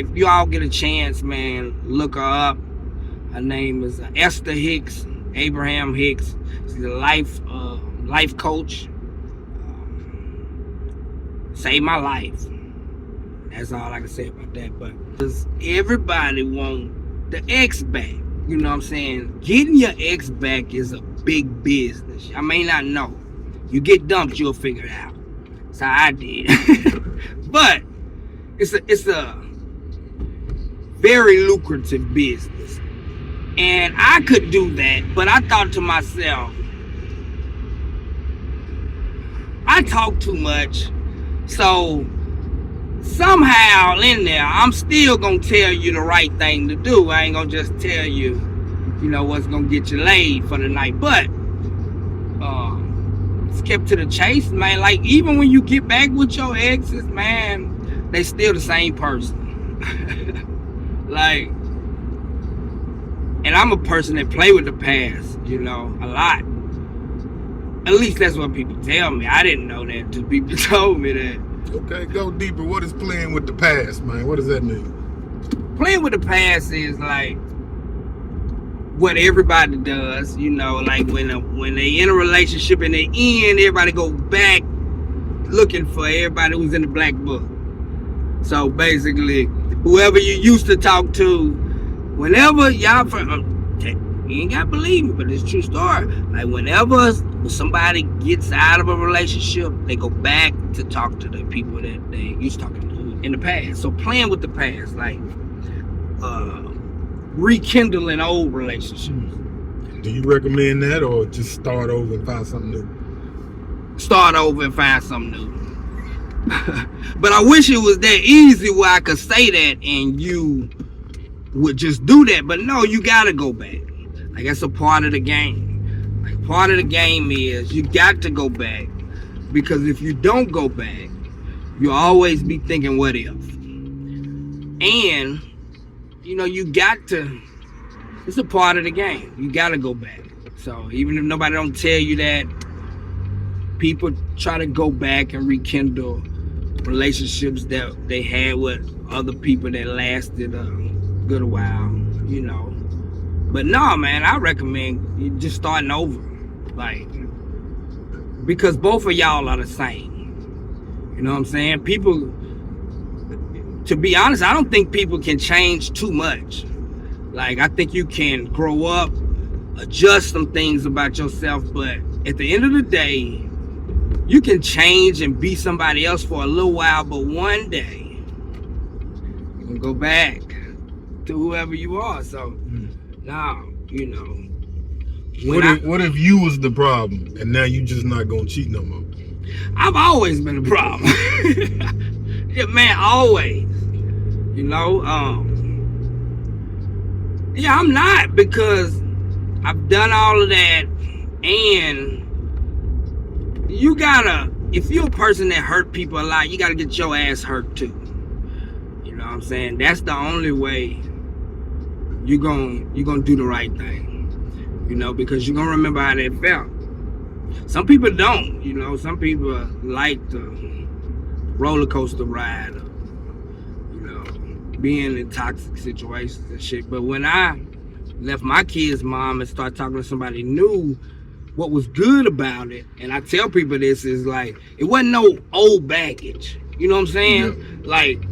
if you all get a chance, man, look her up. Her name is Esther Hicks, Abraham Hicks. She's a life coach. Saved my life. That's all I can say about that. But because everybody want the ex back. You know what I'm saying? Getting your ex back is a big business. I may not know. You get dumped, you'll figure it out. That's how I did. But it's a very lucrative business. And I could do that, but I thought to myself, I talk too much. So somehow in there, I'm still gonna tell you the right thing to do. I ain't gonna just tell you, what's gonna get you laid for the night. But it's kept to the chase, man. Like, even when you get back with your exes, man, they still the same person. Like, and I'm a person that play with the past, a lot. At least that's what people tell me. I didn't know that until people told me that. Okay, go deeper. What is playing with the past, man? What does that mean? Playing with the past is like what everybody does, like when they in a relationship and they end, everybody go back looking for everybody who's in the black book. So basically, whoever you used to talk to, whenever y'all, you ain't gotta believe me, but it's a true story. Like, whenever somebody gets out of a relationship, they go back to talk to the people that they used to talking to in the past. So playing with the past, like rekindling old relationships. Do you recommend that, or just start over and find something new? Start over and find something new. But I wish it was that easy where I could say that and you would just do that. But no, you gotta go back. Like, that's a part of the game. Like, part of the game is you got to go back, because if you don't go back, you'll always be thinking what if. And you got to, it's a part of the game. You got to go back. So even if nobody don't tell you that, people try to go back and rekindle relationships that they had with other people that lasted a good while, But no, man, I recommend you just starting over. Like, because both of y'all are the same. You know what I'm saying? People, to be honest, I don't think people can change too much. Like, I think you can grow up, adjust some things about yourself, but at the end of the day, you can change and be somebody else for a little while, but one day, you can go back to whoever you are. So, now, What if you was the problem and now you just not gonna cheat no more? I've always been a problem. Yeah, man, always. Yeah, I'm not, because I've done all of that, and you gotta, if you're a person that hurt people a lot, you gotta get your ass hurt too. You know what I'm saying? That's the only way you're gonna do the right thing. Because you're gonna remember how that felt. Some people don't, some people like the roller coaster ride of, being in toxic situations and shit. But when I left my kid's mom and started talking to somebody new, what was good about it, and I tell people this, is like, it wasn't no old baggage. You know what I'm saying? Yeah. Like,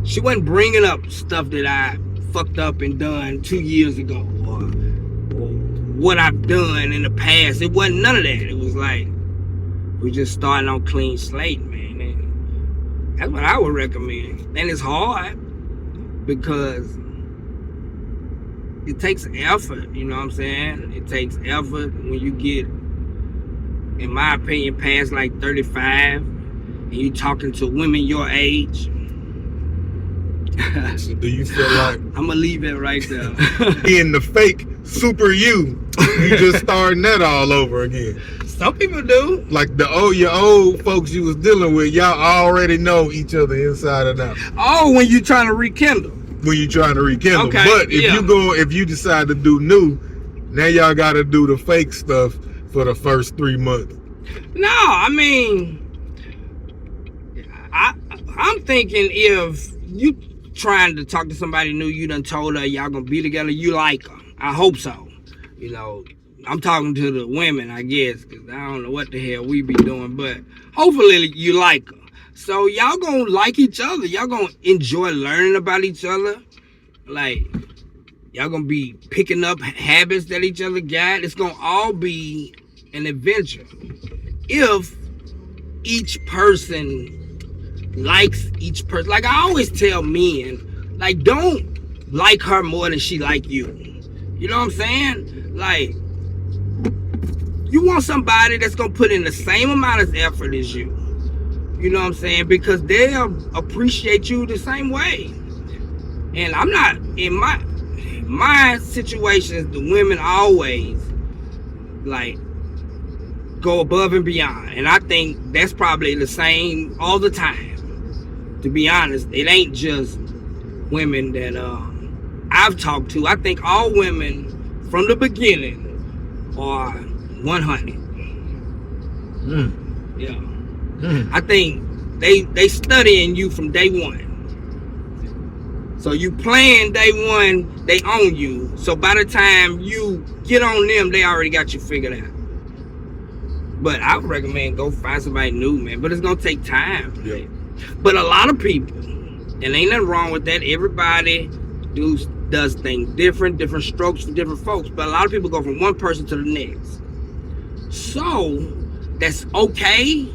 she wasn't bringing up stuff that I fucked up and done 2 years ago, or what I've done in the past. It wasn't none of that. It was like, we just starting on clean slate, man. And that's what I would recommend. And it's hard, because it takes effort, you know what I'm saying? It takes effort when you get, in my opinion, past like 35, and you talking to women your age. So do you feel like I'm gonna leave it right there? Being the fake super you just starting that all over again? Some people do. Like your old folks you was dealing with, y'all already know each other inside and out. Oh, when you trying to rekindle. When you trying to rekindle. Okay, but if you decide to do new, now y'all got to do the fake stuff for the first 3 months. No, I mean, I'm thinking if you trying to talk to somebody new, you done told her y'all gonna be together, you like her. I hope so. You know, I'm talking to the women, I guess, because I don't know what the hell we be doing, but hopefully you like her. So y'all gonna like each other. Y'all gonna enjoy learning about each other. Like, y'all gonna be picking up habits that each other got. It's gonna all be an adventure. If each person likes each person. Like I always tell men, like, don't like her more than she like you. You know what I'm saying? Like, you want somebody that's gonna put in the same amount of effort as you. You know what I'm saying? Because they'll appreciate you the same way. And I'm not, in my situations, the women always like go above and beyond. And I think that's probably the same all the time. To be honest, it ain't just women that I've talked to. I think all women from the beginning are 100. Yeah. I think they studying you from day one. So you playing day one, they own you. So by the time you get on them, they already got you figured out. But I would recommend go find somebody new, man. But it's gonna take time. Yeah. But a lot of people, and ain't nothing wrong with that. Everybody does things different strokes for different folks. But a lot of people go from one person to the next. So that's okay,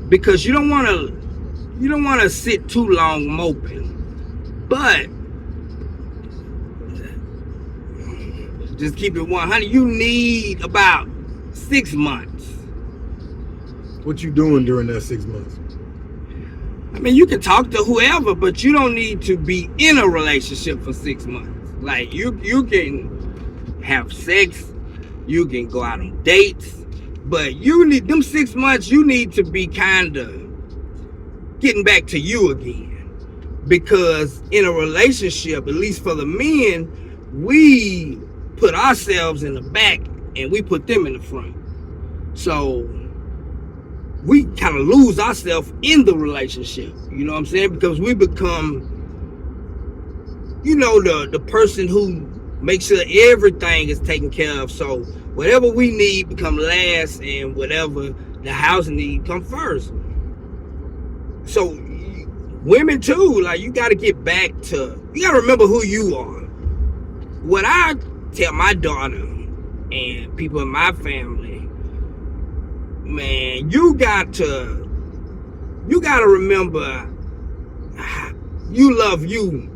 because you don't want to sit too long moping. But just keep it 100. You need about 6 months. What you doing during that 6 months? I mean, you can talk to whoever, but you don't need to be in a relationship for 6 months. Like, you can have sex, you can go out on dates, but you need them 6 months. You need to be kind of getting back to you again. Because in a relationship, at least for the men, we put ourselves in the back and we put them in the front. So we kind of lose ourselves in the relationship. You know what I'm saying? Because we become, you know, the person who makes sure everything is taken care of. So whatever we need become last, and whatever the house need come first. So women too, like, you got to get back to, you got to remember who you are. What I tell my daughter and people in my family, man, you got to remember you love you.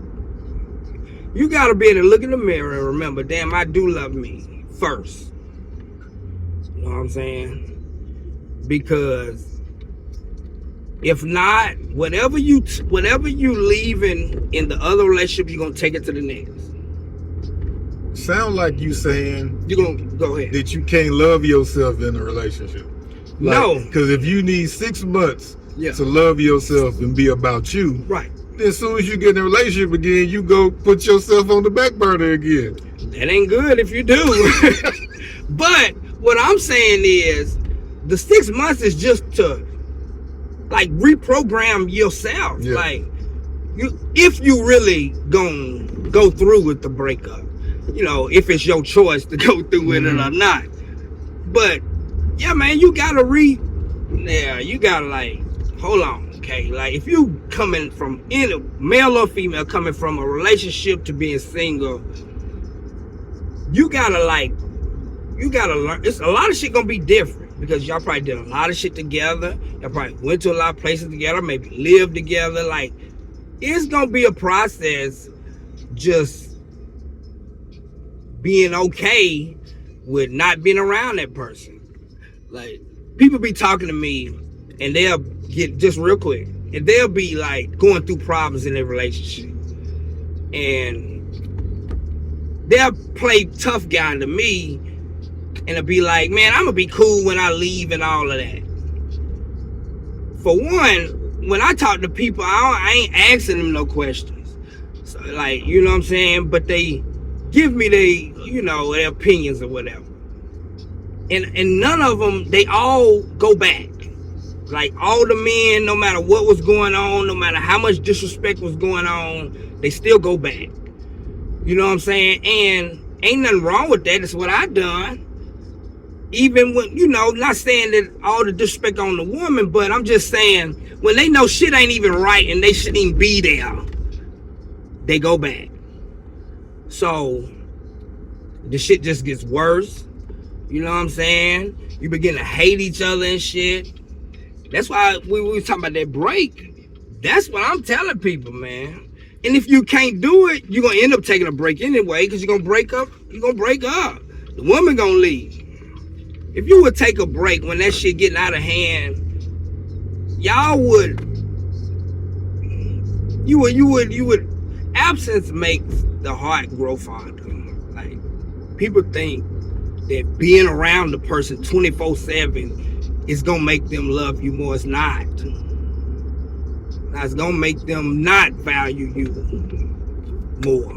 You got to be able to look in the mirror and remember, damn, I do love me first. You know what I'm saying? Because if not, whatever you leaving in the other relationship, you're gonna take it to the next. Sound like you saying You're gonna go ahead. that you can't love yourself in a relationship. Like, No. Because if you need 6 months Yeah. to love yourself and be about you, Right. then as soon as you get in a relationship again, you go put yourself on the back burner again. That ain't good if you do. But what I'm saying is, the 6 months is just to, like, reprogram yourself. Yeah. Like, if you really gonna go through with the breakup, you know, if it's your choice to go through with it or not. But yeah, man, you gotta like, hold on, okay? Like, if you coming from any male or female, coming from a relationship to being single, you gotta learn. It's a lot of shit gonna be different, because y'all probably did a lot of shit together. Y'all probably went to a lot of places together, maybe lived together. Like, it's gonna be a process just being okay with not being around that person. Like, people be talking to me and they'll get, just real quick, and they'll be like going through problems in their relationship, and they'll play tough guy to me, and it'll be like, man, I'm gonna be cool when I leave and all of that. For one, when I talk to people, I ain't asking them no questions. So, like, you know what I'm saying? But they give me their opinions or whatever. And none of them, they all go back. Like, all the men, no matter what was going on, no matter how much disrespect was going on, They still go back. You know what I'm saying? And ain't nothing wrong with that. It's what I done. Even when, not saying that all the disrespect on the woman, but I'm just saying when they know shit ain't even right and they shouldn't even be there, they go back. So the shit just gets worse. You know what I'm saying? You begin to hate each other and shit. That's why we were talking about that break. That's what I'm telling people, man. And if you can't do it, you're going to end up taking a break anyway, because you're going to break up. You're going to break up. The woman going to leave. If you would take a break when that shit getting out of hand, y'all would, absence makes the heart grow fonder. Like, people think that being around the person 24/7 is going to make them love you more. It's not. It's going to make them not value you more.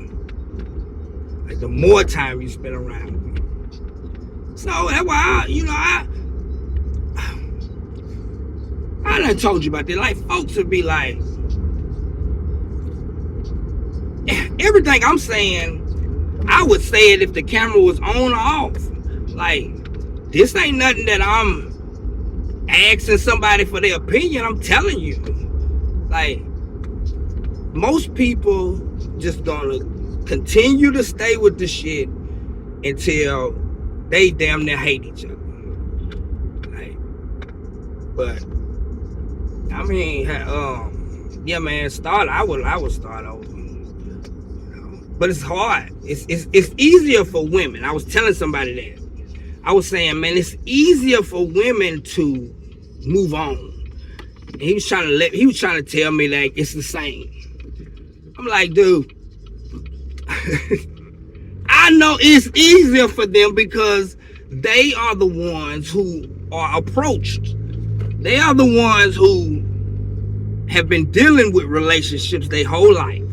Like, the more time you spend around me. So that's why I done told you about that. Like, folks would be like, everything I'm saying, I would say it if the camera was on or off. Like, this ain't nothing that I'm asking somebody for their opinion. I'm telling you. Like, most people just gonna continue to stay with the shit until they damn near hate each other. Like, but I mean, yeah, man, I would start over. But it's hard. It's easier for women. I was telling somebody that. I was saying, man, it's easier for women to move on. And he was trying to tell me like it's the same. I'm like, dude, I know it's easier for them because they are the ones who are approached. They are the ones who have been dealing with relationships their whole life.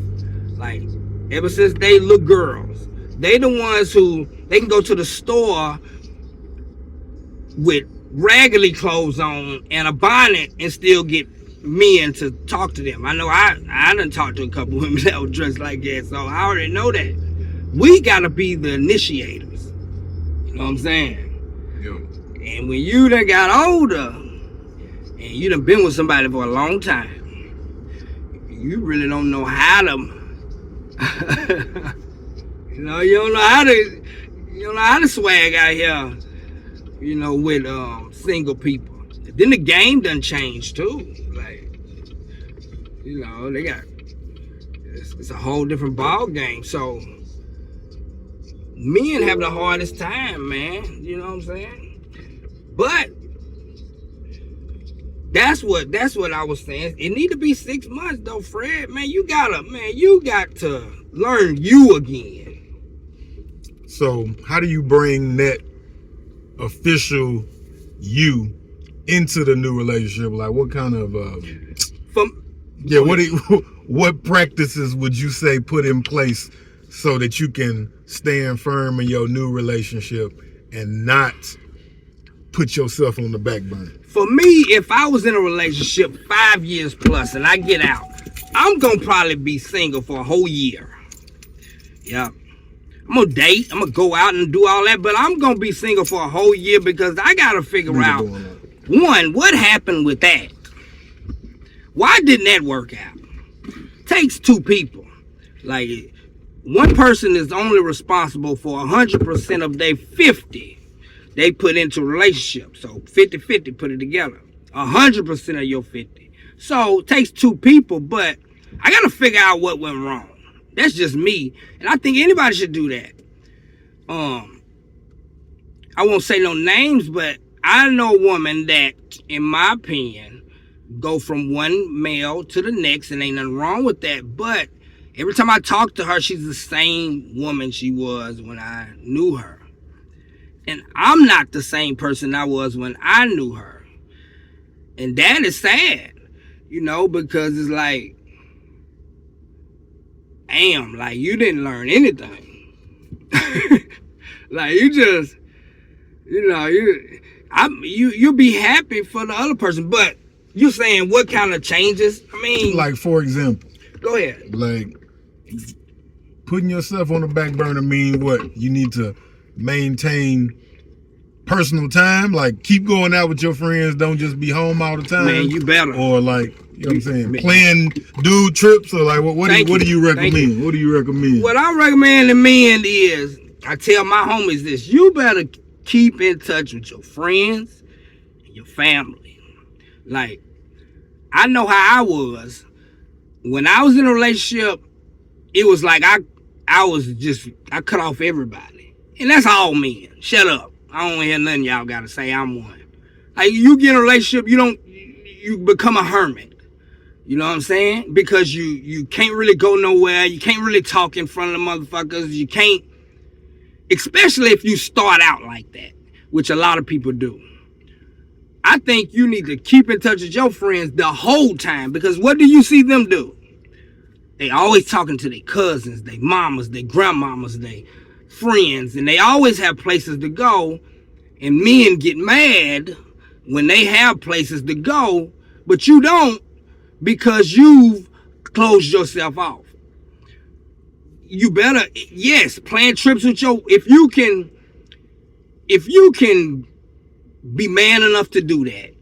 Like, ever since they little girls. They the ones who, they can go to the store with raggedy clothes on and a bonnet and still get men to talk to them. I know I done talked to a couple women that were dressed like that, so I already know that. We gotta be the initiators. You know what I'm saying? Yeah. And when you done got older and you done been with somebody for a long time, you really don't know how to you don't know how to swag out here, with single people. Then the game done changed too. Like, they got, it's a whole different ball game. So men have the hardest time, man. You know what I'm saying? But that's what I was saying. It need to be 6 months though, Fred. Man, you got to learn you again. So how do you bring that official you into the new relationship? Like, what kind of what practices would you say put in place so that you can stand firm in your new relationship and not put yourself on the back burner? For me, if I was in a relationship 5 years plus and I get out, I'm gonna probably be single for a whole year. Yeah. I'm gonna date, I'm gonna go out and do all that, but I'm gonna be single for a whole year because I gotta figure out, one, what happened with that? Why didn't that work out? Takes two people. Like, one person is only responsible for 100% of their 50 they put into a relationship. So 50-50, put it together. 100% of your 50. So it takes two people, but I gotta figure out what went wrong. That's just me. And I think anybody should do that. I won't say no names, but I know a woman that, in my opinion, go from one male to the next, and ain't nothing wrong with that. But every time I talk to her, she's the same woman she was when I knew her. And I'm not the same person I was when I knew her. And that is sad, because it's like, damn, like, you didn't learn anything. Like, you just, you'll be happy for the other person, but you're saying what kind of changes? I mean, like, for example, go ahead. Like, putting yourself on the back burner mean what? You need to maintain personal time, like keep going out with your friends, don't just be home all the time. Man, you better. Or like, you know what I'm saying, plan dude trips, or like what do you recommend? What do you recommend? What I recommend to men is, I tell my homies this: you better keep in touch with your friends and your family. Like, I know how I was when I was in a relationship. It was like I cut off everybody, and that's all men. Shut up. I don't hear nothing y'all gotta say. I'm one. Like, you get in a relationship, you become a hermit. You know what I'm saying? Because you can't really go nowhere. You can't really talk in front of the motherfuckers. You can't, especially if you start out like that, which a lot of people do. I think you need to keep in touch with your friends the whole time, because what do you see them do? They always talking to their cousins, their mamas, their grandmamas, their friends, and they always have places to go. And men get mad when they have places to go, but you don't, because you've closed yourself off. You better, yes, plan trips with if you can be man enough to do that,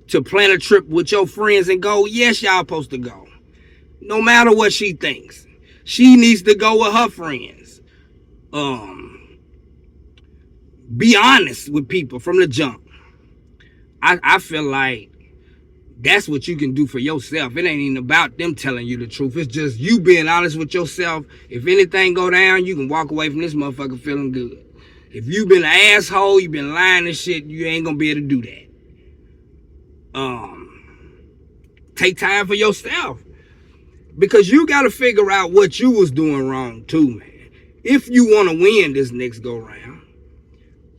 to plan a trip with your friends and go, yes, y'all supposed to go. No matter what she thinks, she needs to go with her friends. Be honest with people from the jump. I feel like that's what you can do for yourself. It ain't even about them telling you the truth. It's just you being honest with yourself. If anything go down, you can walk away from this motherfucker feeling good. If you been an asshole, you been lying and shit, you ain't gonna be able to do that. Take time for yourself. Because you got to figure out what you was doing wrong too, man. If you want to win this next go round.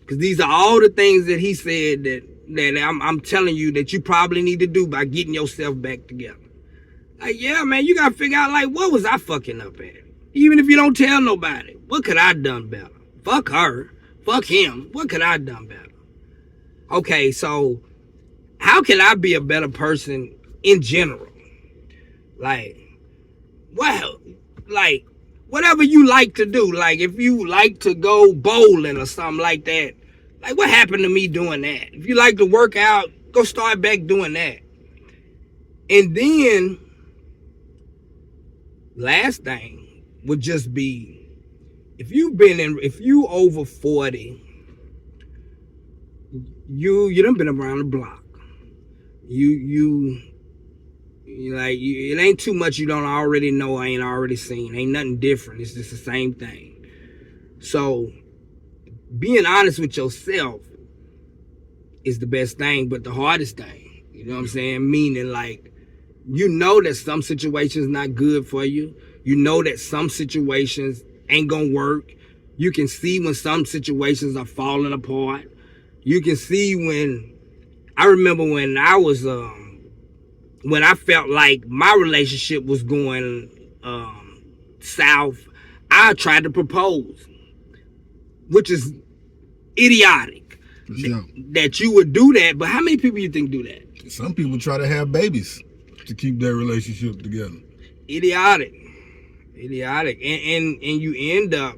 Because these are all the things that he said that I'm telling you that you probably need to do by getting yourself back together. Like, yeah, man, you got to figure out, like, what was I fucking up at? Even if you don't tell nobody, what could I done better? Fuck her. Fuck him. What could I done better? Okay, so how can I be a better person in general? Like, well, like, whatever you like to do, like if you like to go bowling or something like that, like what happened to me doing that? If you like to work out, go start back doing that. And then, last thing would just be, if you over 40, you done been around the block. It ain't too much you don't already know, ain't already seen. Ain't nothing different. It's just the same thing. So, being honest with yourself is the best thing, but the hardest thing. You know what I'm saying? Meaning, like, you know that some situations not good for you. You know that some situations ain't gonna work. You can see when some situations are falling apart. You can see I remember when I was, when I felt like my relationship was going south, I tried to propose, which is idiotic. Sure. That you would do that, but how many people you think do that? Some people try to have babies to keep their relationship together. Idiotic. And you end up,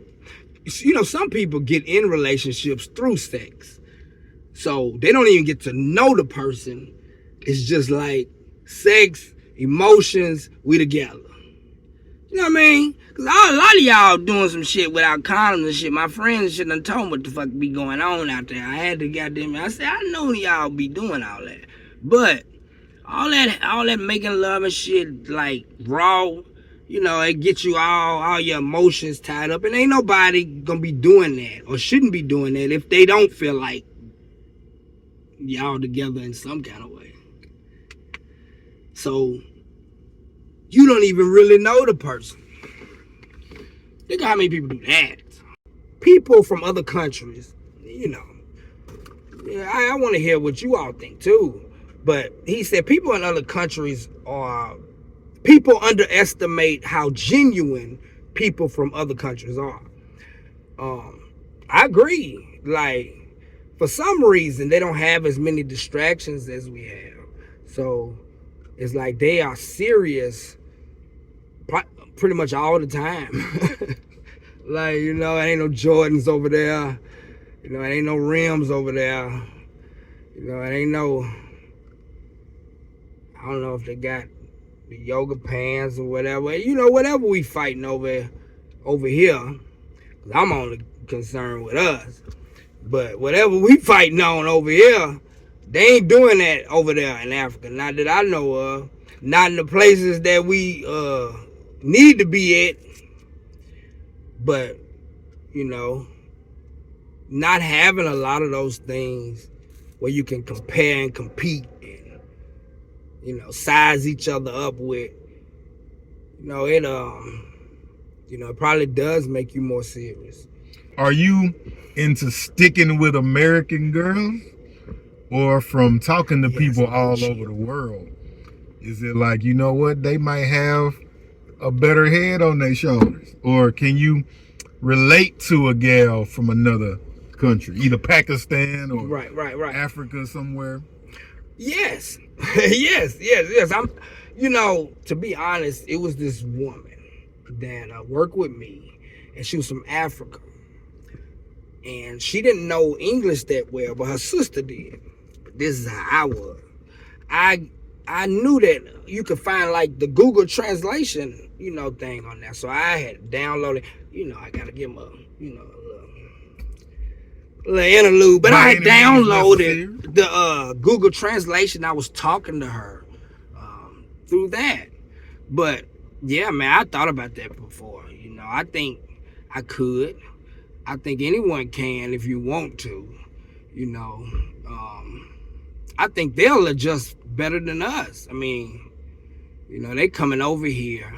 some people get in relationships through sex. So they don't even get to know the person. It's just like sex, emotions, we together. You know what I mean? Because a lot of y'all doing some shit without condoms and shit. My friends and shit done told me what the fuck be going on out there. I had to I said, I know y'all be doing all that. But all that making love and shit, like, raw, it gets you all your emotions tied up. And ain't nobody gonna be doing that or shouldn't be doing that if they don't feel like y'all together in some kind of way. So, you don't even really know the person. Think how many people do that. People from other countries, I want to hear what you all think too. But he said people in other countries people underestimate how genuine people from other countries are. I agree. Like, for some reason, they don't have as many distractions as we have. So, it's like they are serious, pretty much all the time. Like, you know, it ain't no Jordans over there. You know, it ain't no rims over there. You know, it ain't no, I don't know if they got the yoga pants or whatever. You know, whatever we fighting over here. Cause I'm only concerned with us. But whatever we fighting on over here, they ain't doing that over there in Africa. Not that I know of. Not in the places that we need to be at. But, you know, not having a lot of those things where you can compare and compete and, you know, size each other up with, you know, it probably does make you more serious. Are you into sticking with American girls, or from talking to people all over the world? Is it like, you know what, they might have a better head on their shoulders? Or can you relate to a gal from another country, either Pakistan or right. Africa somewhere? Yes. yes. I'm, you know, to be honest, it was this woman that worked with me, and she was from Africa. And she didn't know English that well, but her sister did. But this is how I was. I knew that you could find like the Google translation, you know, thing on there. So I had downloaded, you know, I gotta give them a, you know, a little interlude. But I had downloaded the Google translation. I was talking to her through that. But yeah, man, I thought about that before. You know, I think I could. I think anyone can if you want to, you know. I think they'll adjust better than us. I mean, you know, they coming over here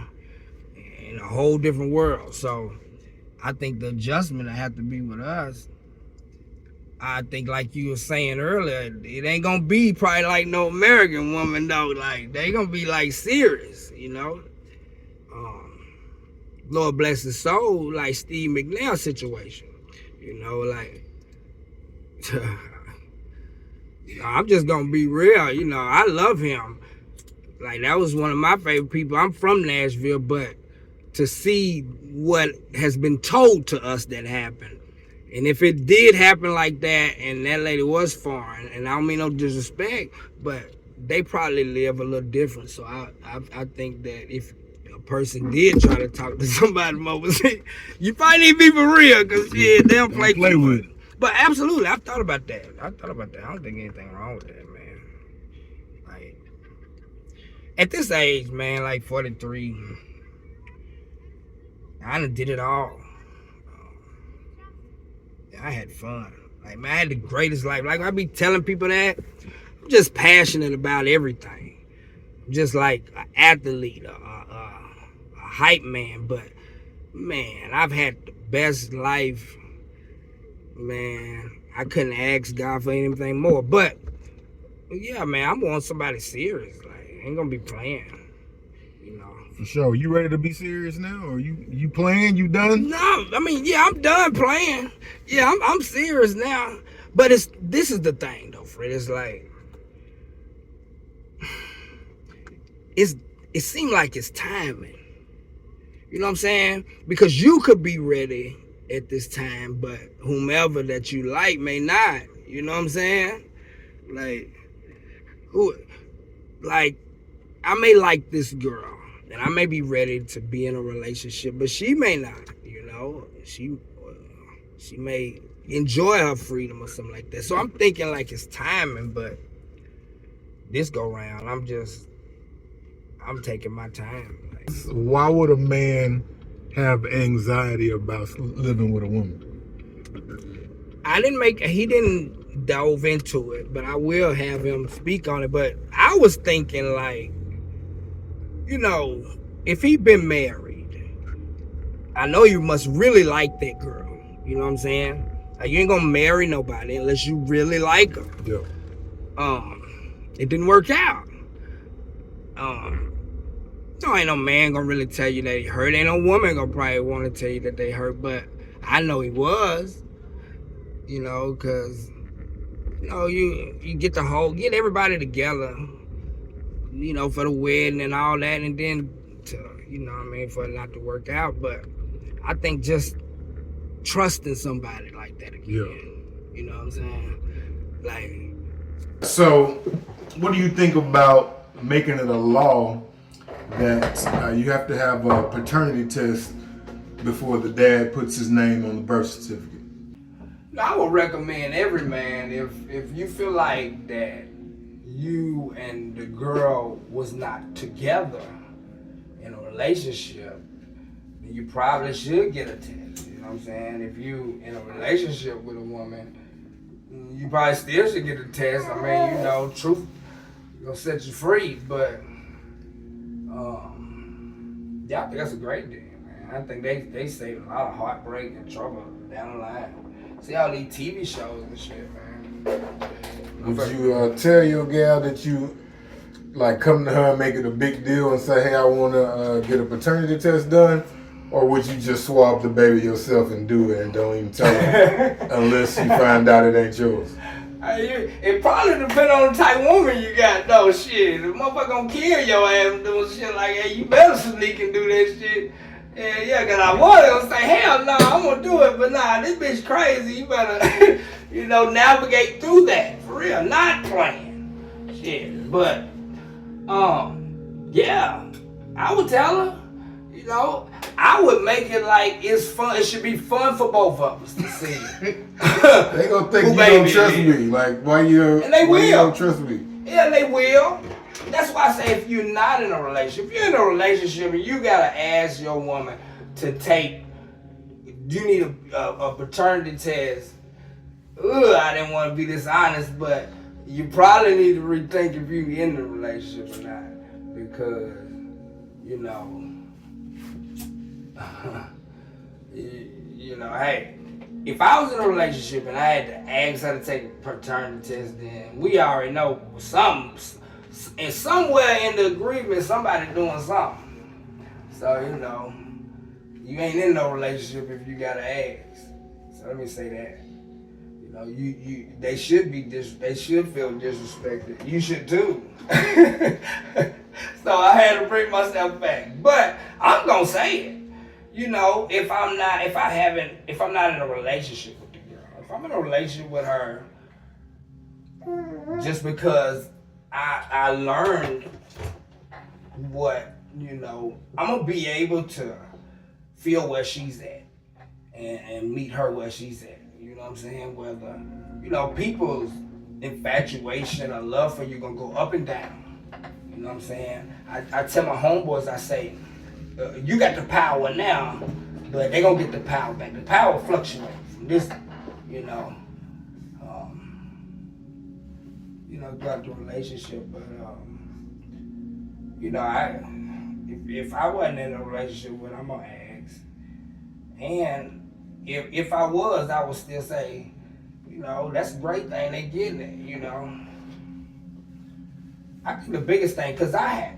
in a whole different world. So I think the adjustment will have to be with us. I think, like you were saying earlier, it ain't gonna be probably like no American woman though. Like, they gonna be like serious, you know. Lord bless his soul, like Steve McNair's situation. You know, like, I'm just gonna be real. You know, I love him. Like, that was one of my favorite people. I'm from Nashville, but to see what has been told to us that happened, and if it did happen like that, and that lady was foreign, and I don't mean no disrespect, but they probably live a little different. So I think that if a person did try to talk to somebody from overseas, you probably need to be for real, because yeah, they don't play with it. But absolutely, I've thought about that. I don't think anything wrong with that, man. Like, at this age, man, like 43, I done did it all. I had fun. Like, man, I had the greatest life. Like, I be telling people that. I'm just passionate about everything. I'm just like an athlete, a hype man. But, man, I've had the best life. Man, I couldn't ask God for anything more. But, yeah, man, I want somebody serious. Like, I ain't gonna be playing. You know. For sure. You ready to be serious now? Or you playing? You done? No, I mean, yeah, I'm done playing. Yeah, I'm serious now. But this is the thing though, Fred. It's like, it seemed like it's timing. You know what I'm saying? Because you could be ready at this time, but whomever that you like may not. You know what I'm saying? Like, I may like this girl, and I may be ready to be in a relationship, but she may not. You know, she may enjoy her freedom or something like that. So I'm thinking like it's timing, but this go round, I'm taking my time. Like, why would a man have anxiety about living with a woman? He didn't delve into it, but I will have him speak on it. But I was thinking, like, you know, if he been married, I know you must really like that girl. You know what I'm saying? Like, you ain't gonna marry nobody unless you really like her. Yeah. It didn't work out. No, ain't no man gonna really tell you that he hurt. Ain't no woman gonna probably want to tell you that they hurt. But I know he was. You know, cause you know you get everybody together. You know, for the wedding and all that, and then to you know what I mean, for it not to work out. But I think just trusting somebody like that again. Yeah. You know what I'm saying? Like. So, what do you think about making it a law that you have to have a paternity test before the dad puts his name on the birth certificate? I would recommend every man, if you feel like that you and the girl was not together in a relationship, then you probably should get a test. You know what I'm saying? If you in a relationship with a woman, you probably still should get a test. I mean, you know, truth gonna set you free. But yeah, I think that's a great deal, man. I think they save a lot of heartbreak and trouble down the line. See all these TV shows and shit, man. Would you tell your gal that you like come to her and make it a big deal and say, hey, I want to get a paternity test done? Or would you just swab the baby yourself and do it and don't even tell her unless you find out it ain't yours? It probably depends on the type of woman you got, though. Shit, the motherfucker gonna kill your ass doing shit like that. You better sneak and do that shit. Yeah, cause I was gonna say, hell no, I'm gonna do it, but nah, this bitch crazy. You better, you know, navigate through that for real, not playing. Shit, but yeah, I would tell her. You know, I would make it like it's fun. It should be fun for both of us to see. They gonna think you don't trust me. Like, why you don't trust me? Yeah, they will. That's why I say if you're not in a relationship, if you're in a relationship and you gotta ask your woman to take, you need a paternity test. I didn't want to be dishonest, but you probably need to rethink if you're in the relationship or not, because you know. You know, hey, if I was in a relationship and I had to ask her to take a paternity test, then we already know and somewhere in the agreement, somebody doing something. So, you know, you ain't in no relationship if you gotta ask. So let me say that. You know, they should feel disrespected. You should too. So I had to bring myself back. But I'm gonna say it. You know, if I'm not in a relationship with the girl, if I'm in a relationship with her, just because I learned what, you know, I'm gonna be able to feel where she's at and meet her where she's at. You know what I'm saying? Whether, you know, people's infatuation or love for you gonna go up and down. You know what I'm saying? I tell my homeboys, I say, you got the power now, but they gonna get the power back. The power fluctuates from this, you know, throughout the relationship. But you know, if I wasn't in a relationship with her, I'm gonna ask. And if I was, I would still say, you know, that's a great thing they getting it. You know, I think the biggest thing, cause I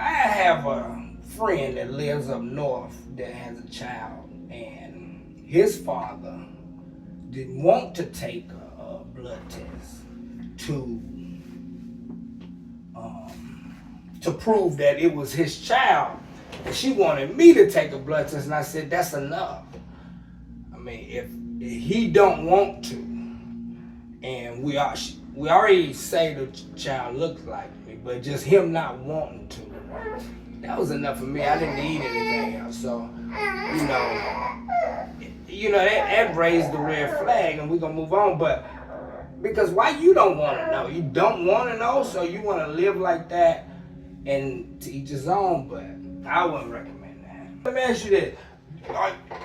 have a friend that lives up north that has a child, and his father didn't want to take a blood test to prove that it was his child. And she wanted me to take a blood test, and I said, that's enough. I mean, if he don't want to, and we already say the child looks like me, but just him not wanting to, that was enough for me. I didn't need anything else. So, you know, that raised the red flag, and we're gonna move on. But because why you don't want to know? You don't want to know, so you want to live like that, and to each his own. But I wouldn't recommend that. Let me ask you this: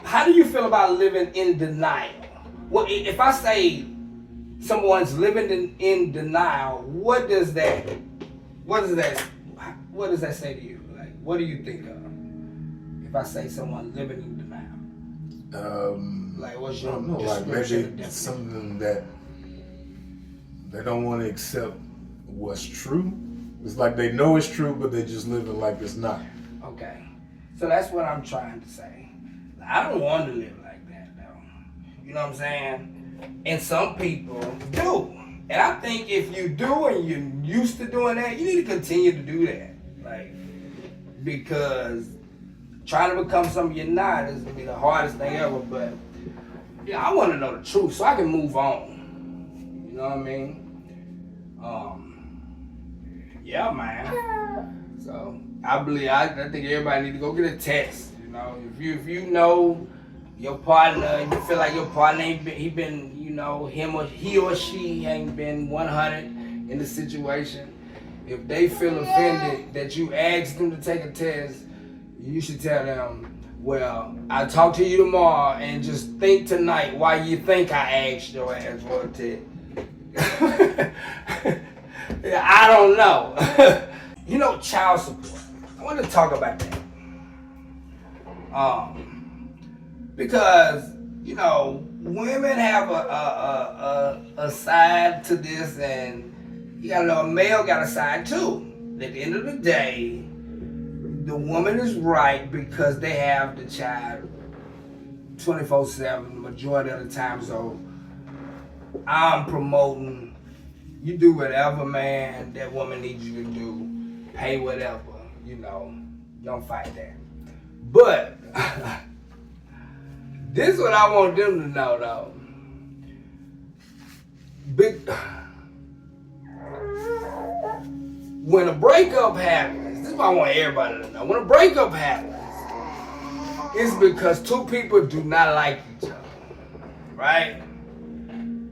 how do you feel about living in denial? Well, if I say someone's living in denial, what does that say to you? Like, what do you think of if I say someone's living in denial? Like, what's your like maybe something that they don't want to accept what's true. It's like they know it's true, but they're just living like it's not. Okay, so that's what I'm trying to say. I don't want to live like that, though. You know what I'm saying? And some people do. And I think if you do and you're used to doing that, you need to continue to do that. Like, because trying to become something you're not is gonna be the hardest thing ever. But yeah, I want to know the truth so I can move on. You know what I mean? Yeah, man. So I think everybody need to go get a test. You know, if you know your partner and you feel like your partner ain't been, he or she ain't been 100 in the situation. If they feel offended that you asked them to take a test, you should tell them, well, I'll talk to you tomorrow and just think tonight why you think I asked your ass for a test. I don't know. Child support. I want to talk about that. Because, women have a side to this, and you gotta know a male got a side too. At the end of the day, the woman is right because they have the child 24/7 the majority of the time. So I'm promoting, you do whatever, man, that woman needs you to do. Pay whatever, don't fight that. But this is what I want them to know, though. When a breakup happens, this is what I want everybody to know. When a breakup happens, it's because two people do not like each other, right?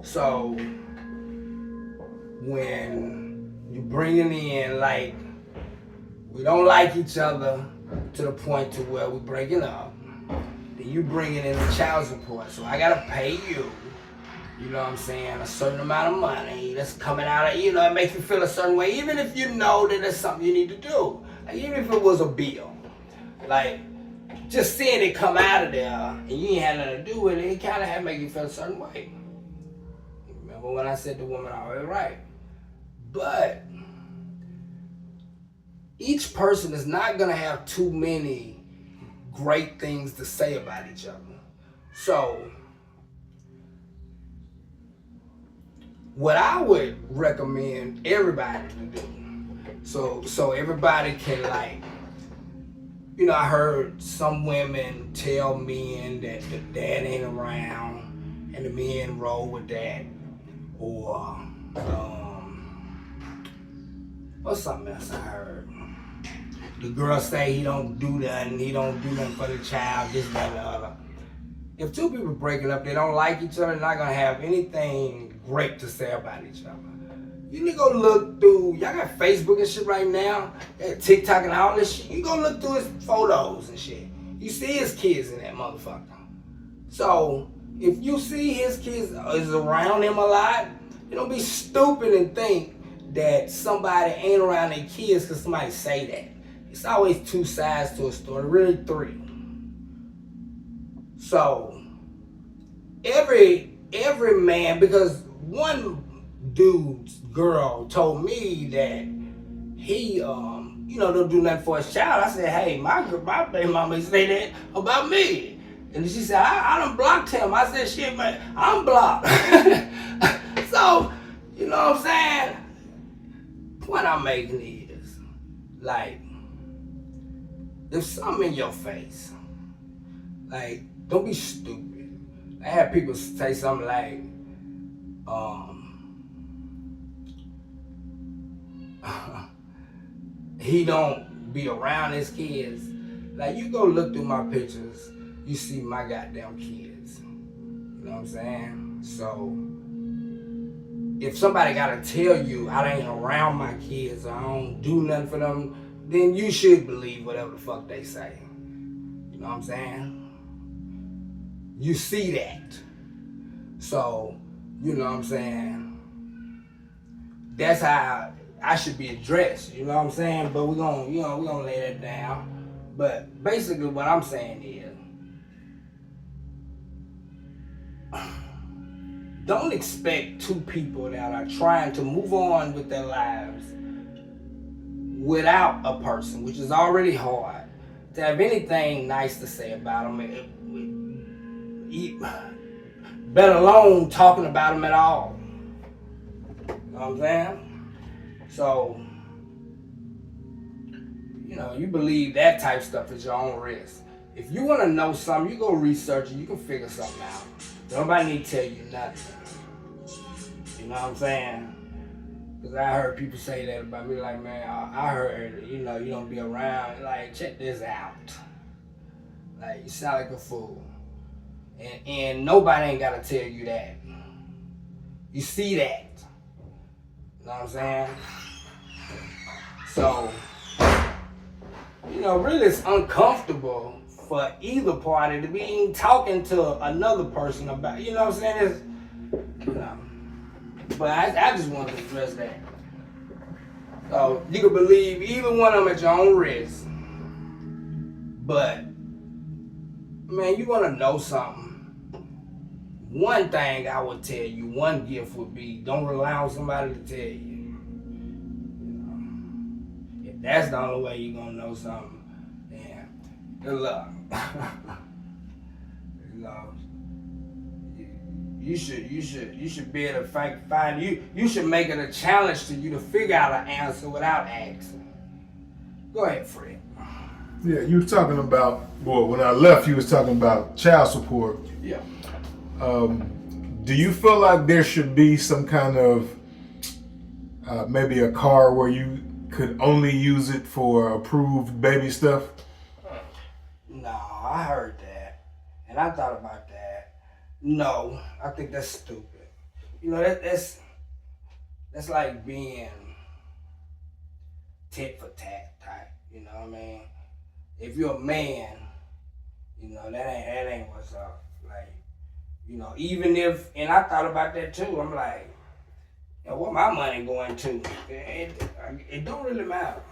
So when you bring it in, like, we don't like each other to the point to where we're breaking up, then you bring it in the child support. So I gotta pay you, a certain amount of money that's coming out of, it makes you feel a certain way, even if you know that it's something you need to do. Like, even if it was a bill. Like, just seeing it come out of there and you ain't had nothing to do with it, it kind of had to make you feel a certain way. Remember when I said the woman always right? But each person is not going to have too many great things to say about each other. So what I would recommend everybody to do, so everybody can, like, I heard some women tell men that the dad ain't around and the men roll with that, or what's something else I heard? The girl say he don't do nothing for the child, this, that, and the other. If two people breaking up, they don't like each other, they're not gonna have anything great to say about each other. You need to go look through, y'all got Facebook and shit right now, TikTok and all this shit. You go look through his photos and shit. You see his kids in that motherfucker. So if you see his kids is around him a lot, don't be stupid and think that somebody ain't around their kids because somebody say that. It's always two sides to a story, really three. So every man, because one dude's girl told me that he don't do nothing for his child. I said, hey, my baby mama say that about me. And she said, I done blocked him. I said, shit, man, I'm blocked. So, you know what I'm saying? Point I'm making is, like, if something in your face, like, don't be stupid. I had people say something like, he don't be around his kids. Like, you go look through my pictures, you see my goddamn kids. You know what I'm saying? So if somebody gotta tell you I ain't around my kids, or I don't do nothing for them, then you should believe whatever the fuck they say. You know what I'm saying? You see that. So, you know what I'm saying? That's how I should be addressed, you know what I'm saying? But we're gonna lay that down. But basically what I'm saying is, don't expect two people that are trying to move on with their lives without a person, which is already hard, to have anything nice to say about them, let alone talking about them at all. know what I'm saying? So, you believe that type stuff is your own risk. If you want to know something, you go research it, you can figure something out. Nobody need to tell you nothing. You know what I'm saying? Because I heard people say that about me, like, man, I heard, you don't be around, like, check this out. Like, you sound like a fool. And nobody ain't got to tell you that. You see that. You know what I'm saying? So, really it's uncomfortable for either party to be even talking to another person about, you know what I'm saying? But I just wanted to address that. So you can believe either one of them at your own risk. But, man, you want to know something. One thing I would tell you, one gift would be, don't rely on somebody to tell you. If that's the only way you're going to know something, then good luck. You should be able to find you should make it a challenge to you to figure out an answer without asking. Go ahead, Fred. Yeah, you were talking about, well, when I left, you was talking about child support. Yeah. Do you feel like there should be some kind of maybe a car where you could only use it for approved baby stuff? No, I heard that, and I thought about that. No, I think that's stupid. That's like being tit for tat type. You know what I mean? If you're a man, that ain't what's up. Like, even if, and I thought about that too. I'm like, what my money going to? It don't really matter,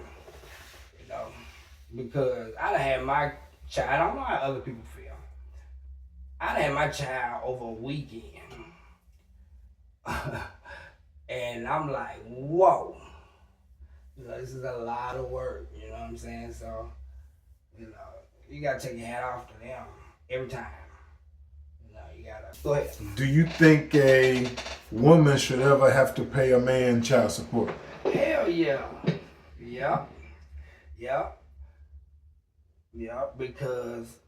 because I done had my child. I don't know how other people feel. I done had my child over a weekend, and I'm like, whoa, this is a lot of work. You know what I'm saying? So, you gotta take your hat off to them every time. You gotta go ahead. Do you think a woman should ever have to pay a man child support? Hell yeah. Yeah, because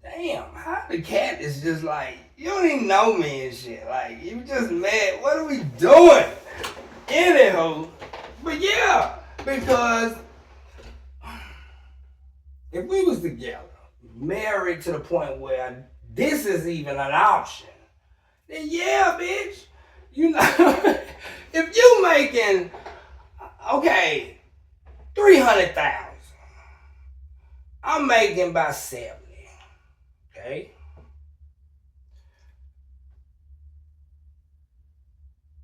damn, how the cat is just like, you don't even know me and shit. Like, you just mad. What are we doing? Anyhow, but yeah, because if we was together, married to the point where this is even an option, then yeah, bitch. If you making, okay, 300,000, I'm making about 70, okay?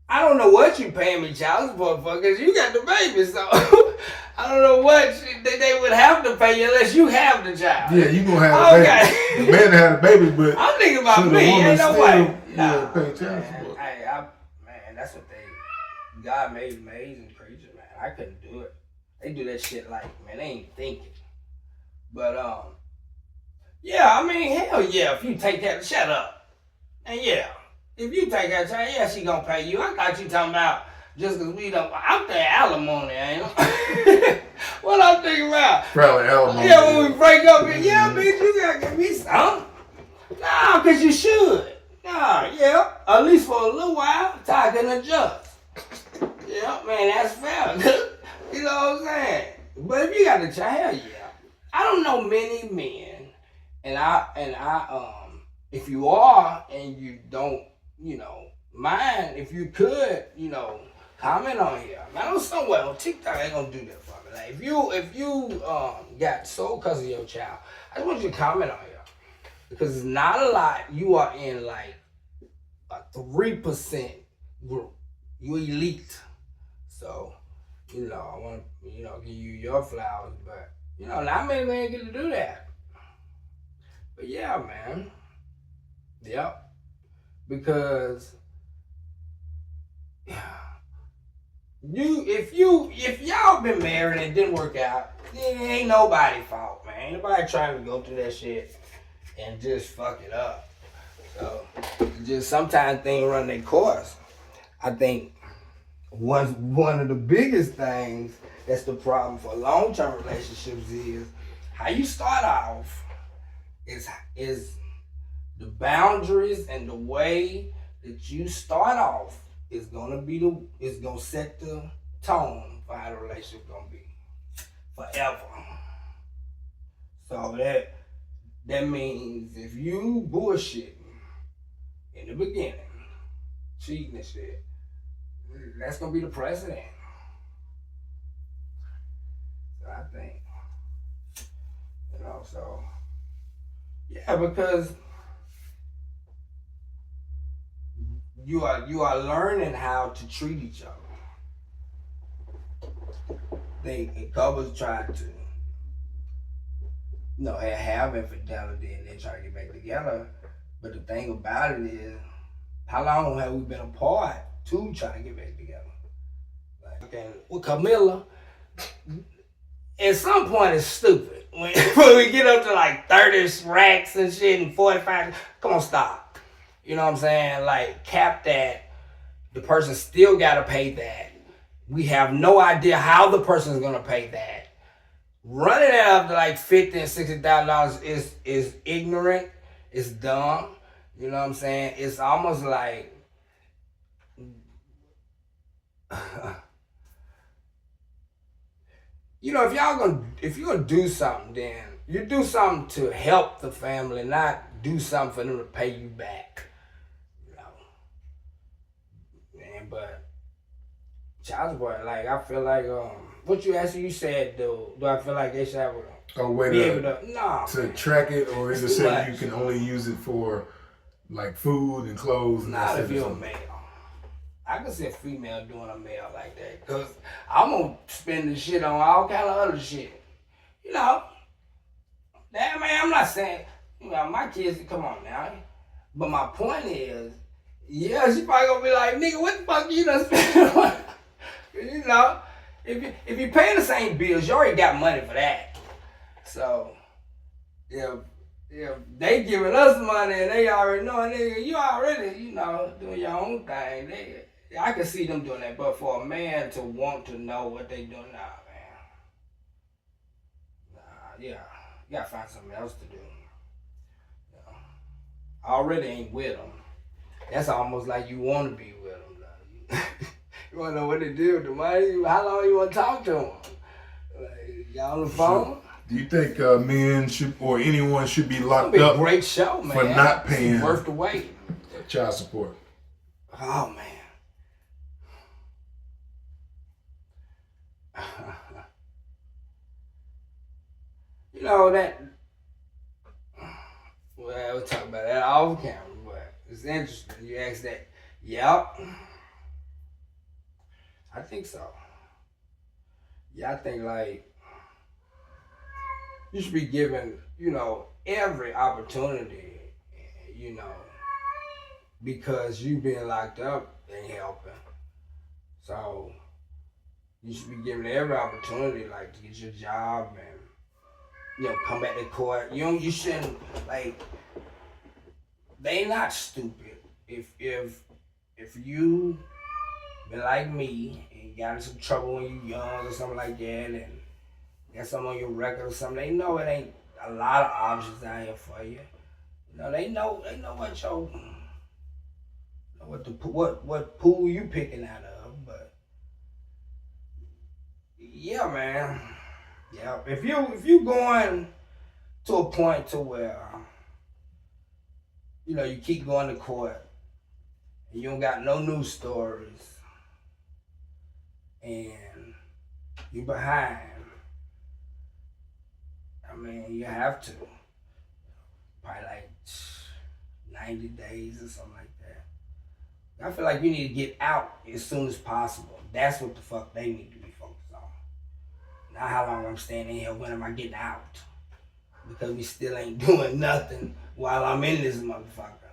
I don't know what you paying me child support for, because you got the baby, so I don't know what they would have to pay you unless you have the child. Yeah, you gonna have the baby. The man had a baby, but I'm thinking about me. Ain't no way. Yeah, pay child support. Man, that's what God made amazing creatures, man. I couldn't do it. They do that shit like, man, they ain't thinking. But yeah, I mean, hell yeah, if you take that, shut up. And yeah, if you take that child, yeah, she gonna pay you. I thought you talking about just because we don't, I'm thinking alimony, ain't I? What I'm thinking about? Probably alimony. Yeah, when we break up, yeah, bitch, you gotta give me some. Nah, because you should. Nah, yeah, at least for a little while, till I can adjust. Yeah, man, that's fair. You know what I'm saying? But if you got a child, hell yeah. I don't know many men, and if you are and you don't, mind, if you could, comment on here. Man, I know somewhere on TikTok ain't gonna do that for me. Like if you got soul because of your child, I just want you to comment on here. Because it's not a lot. You are in like a 3% group. You elite. So, I want to, give you your flowers, but not many men get to do that. But yeah, man. Yep. Because if y'all been married and it didn't work out, it ain't nobody's fault, man. Ain't nobody trying to go through that shit and just fuck it up. So just sometimes things run their course. I think one of the biggest things that's the problem for long-term relationships is how you start off is the boundaries and the way that you start off is gonna set the tone for how the relationship gonna be forever. So that means if you bullshitting in the beginning, cheating and shit, that's gonna be the precedent. So I think, so yeah, because you are learning how to treat each other. Couples try to, have infidelity and then try to get back together. But the thing about it is, how long have we been apart to try to get back together? Like, with Camilla, at some point it's stupid. When we get up to like 30 racks and shit and 45, come on, stop. You know what I'm saying? Like, cap that. The person still gotta pay that. We have no idea how the person's gonna pay that. Running it up to like $50,000 and $60,000 is ignorant. It's dumb. You know what I'm saying? It's almost like if you're gonna do something, then you do something to help the family, not do something for them to pay you back. Man, but child support, like, I feel like what you asked, you said, do I feel like they should have a way be able to track it, or is it saying you can only use it for like food and clothes? Not if you're a male. I could see a female doing a male like that, because I'm gonna spend the shit on all kind of other shit. That, man, I'm not saying, my kids, come on now. But my point is, yeah, she probably gonna be like, nigga, what the fuck you done spend on? If you paying the same bills, you already got money for that. So, if they giving us money and they already know, nigga, you already, doing your own thing. I can see them doing that, but for a man to want to know what they doing, you gotta find something else to do. I already ain't with them. That's almost like you want to be with them. You want to know what they do with the money? How long you want to talk to them? Like, y'all on the phone? Do you think men should, or anyone should be locked up? A great show, man. For not paying it's worth the wait. Child support. Oh man. That. Well, we'll talk about that off camera, but it's interesting. You asked that. Yep. I think so. Yeah, I think like you should be given, every opportunity, because you being locked up ain't helping. So you should be given every opportunity, like, to get your job and come back to court. You shouldn't, like, they not stupid. If you been like me and got in some trouble when you young or something like that, and got something on your record or something, they know it ain't a lot of options out here for you. They know what pool you picking out of. But yeah, man. Yeah, if you going to a point to where you keep going to court and you don't got no news stories and you behind, I mean, you have to probably like 90 days or something like that. I feel like you need to get out as soon as possible. That's what the fuck they need to be focused on. Not how long I'm staying in here, when am I getting out? Because we still ain't doing nothing while I'm in this motherfucker.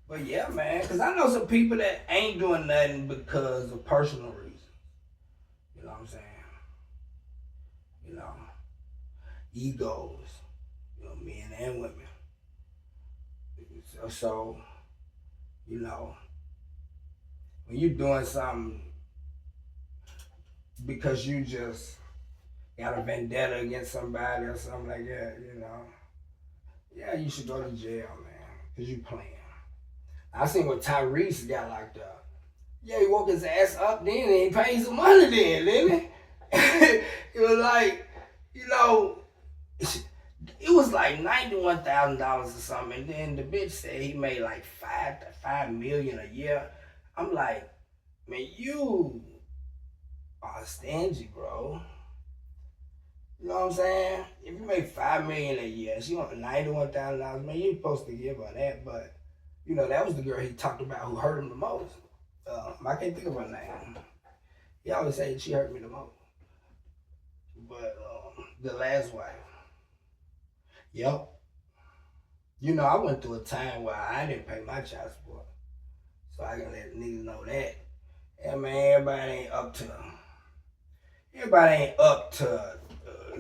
But yeah, man, because I know some people that ain't doing nothing because of personal reasons. You know what I'm saying? Egos, men and women. So when you're doing something because you just got a vendetta against somebody or something like that, yeah, you should go to jail, man, because you playing. I seen when Tyrese got locked up. Yeah, he woke his ass up then and he paid some money then, didn't he? It was like, you know, it was like $91,000 or something. And then the bitch said he made like five million a year. I'm like, man, you are stingy, bro. You know what I'm saying? If you make $5 million a year, she want $91,000, man, you supposed to give her that. But that was the girl he talked about who hurt him the most. I can't think of her name. He always say she hurt me the most. But the last wife. Yep. I went through a time where I didn't pay my child support. So I can let niggas know that. Yeah, man, everybody ain't up to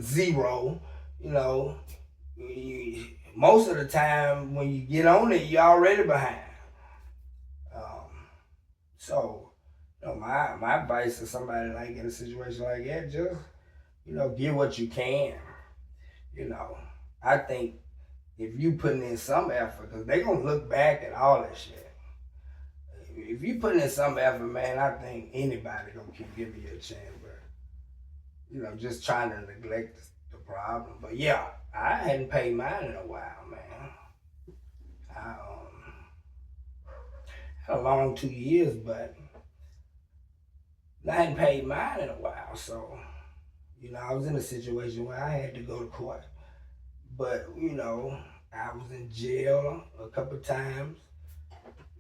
zero. Most of the time when you get on it, you're already behind. So, my advice to somebody like in a situation like that, just, get what you can. I think if you putting in some effort, because they going to look back at all that shit. If you putting in some effort, man, I think anybody going to keep giving you a chance. But, just trying to neglect the problem. But yeah, I hadn't paid mine in a while, man. I had a long 2 years, but I hadn't paid mine in a while. So, I was in a situation where I had to go to court. But, I was in jail a couple times.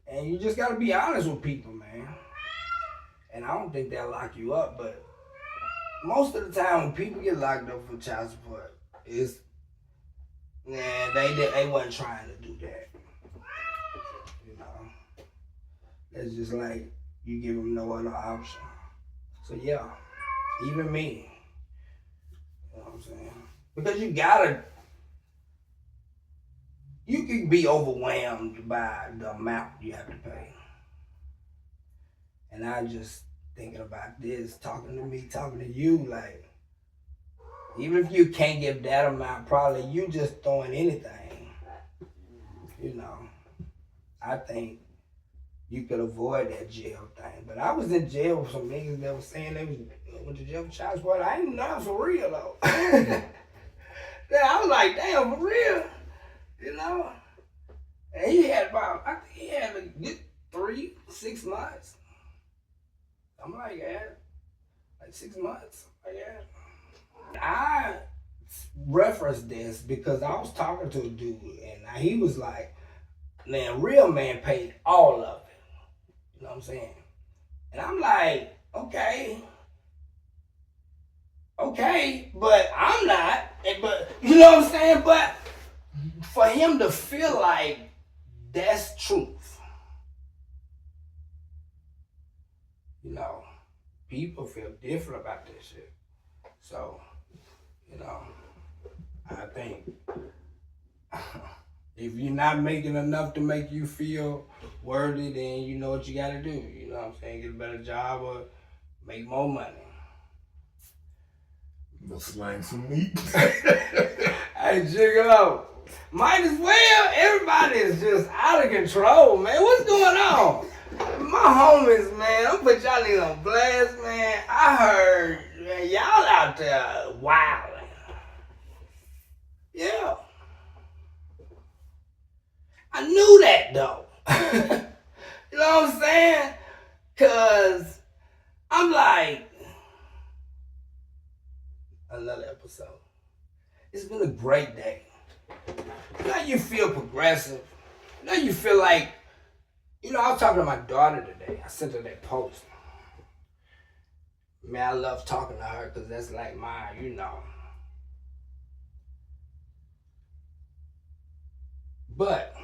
And you just got to be honest with people, man. And I don't think they'll lock you up, but most of the time when people get locked up for child support, they wasn't trying to do that. It's just like you give them no other option. So yeah, even me. You know what I'm saying? Because you can be overwhelmed by the amount you have to pay. And I just thinking about this, talking to you, like, even if you can't give that amount, probably you just throwing anything. I think you could avoid that jail thing. But I was in jail with some niggas that was saying they went to jail for child support. I didn't know that was for real though. Then I was like, damn, for real. And he had I think he had a good 3-6 months. I'm like, yeah, like 6 months. Like, yeah. I referenced this because I was talking to a dude and he was like, man, real man paid all of it. You know what I'm saying? And I'm like, okay, but I'm not. But you know what I'm saying? But for him to feel like that's truth, people feel different about this shit. So, I think if you're not making enough to make you feel worthy, then you know what you gotta do. You know what I'm saying? Get a better job or make more money. Let's slang some meat. Hey, Gigolo, might as well. Everybody is just out of control, man. What's going on? My homies, man, I'm put y'all niggas on blast, man. I heard, man, y'all out there wilding. Yeah. I knew that, though. You know what I'm saying? Because I'm like, another episode. It's been a great day. Now you feel progressive. Now you feel like, I was talking to my daughter today. I sent her that post. Man, I love talking to her because that's like mine, But,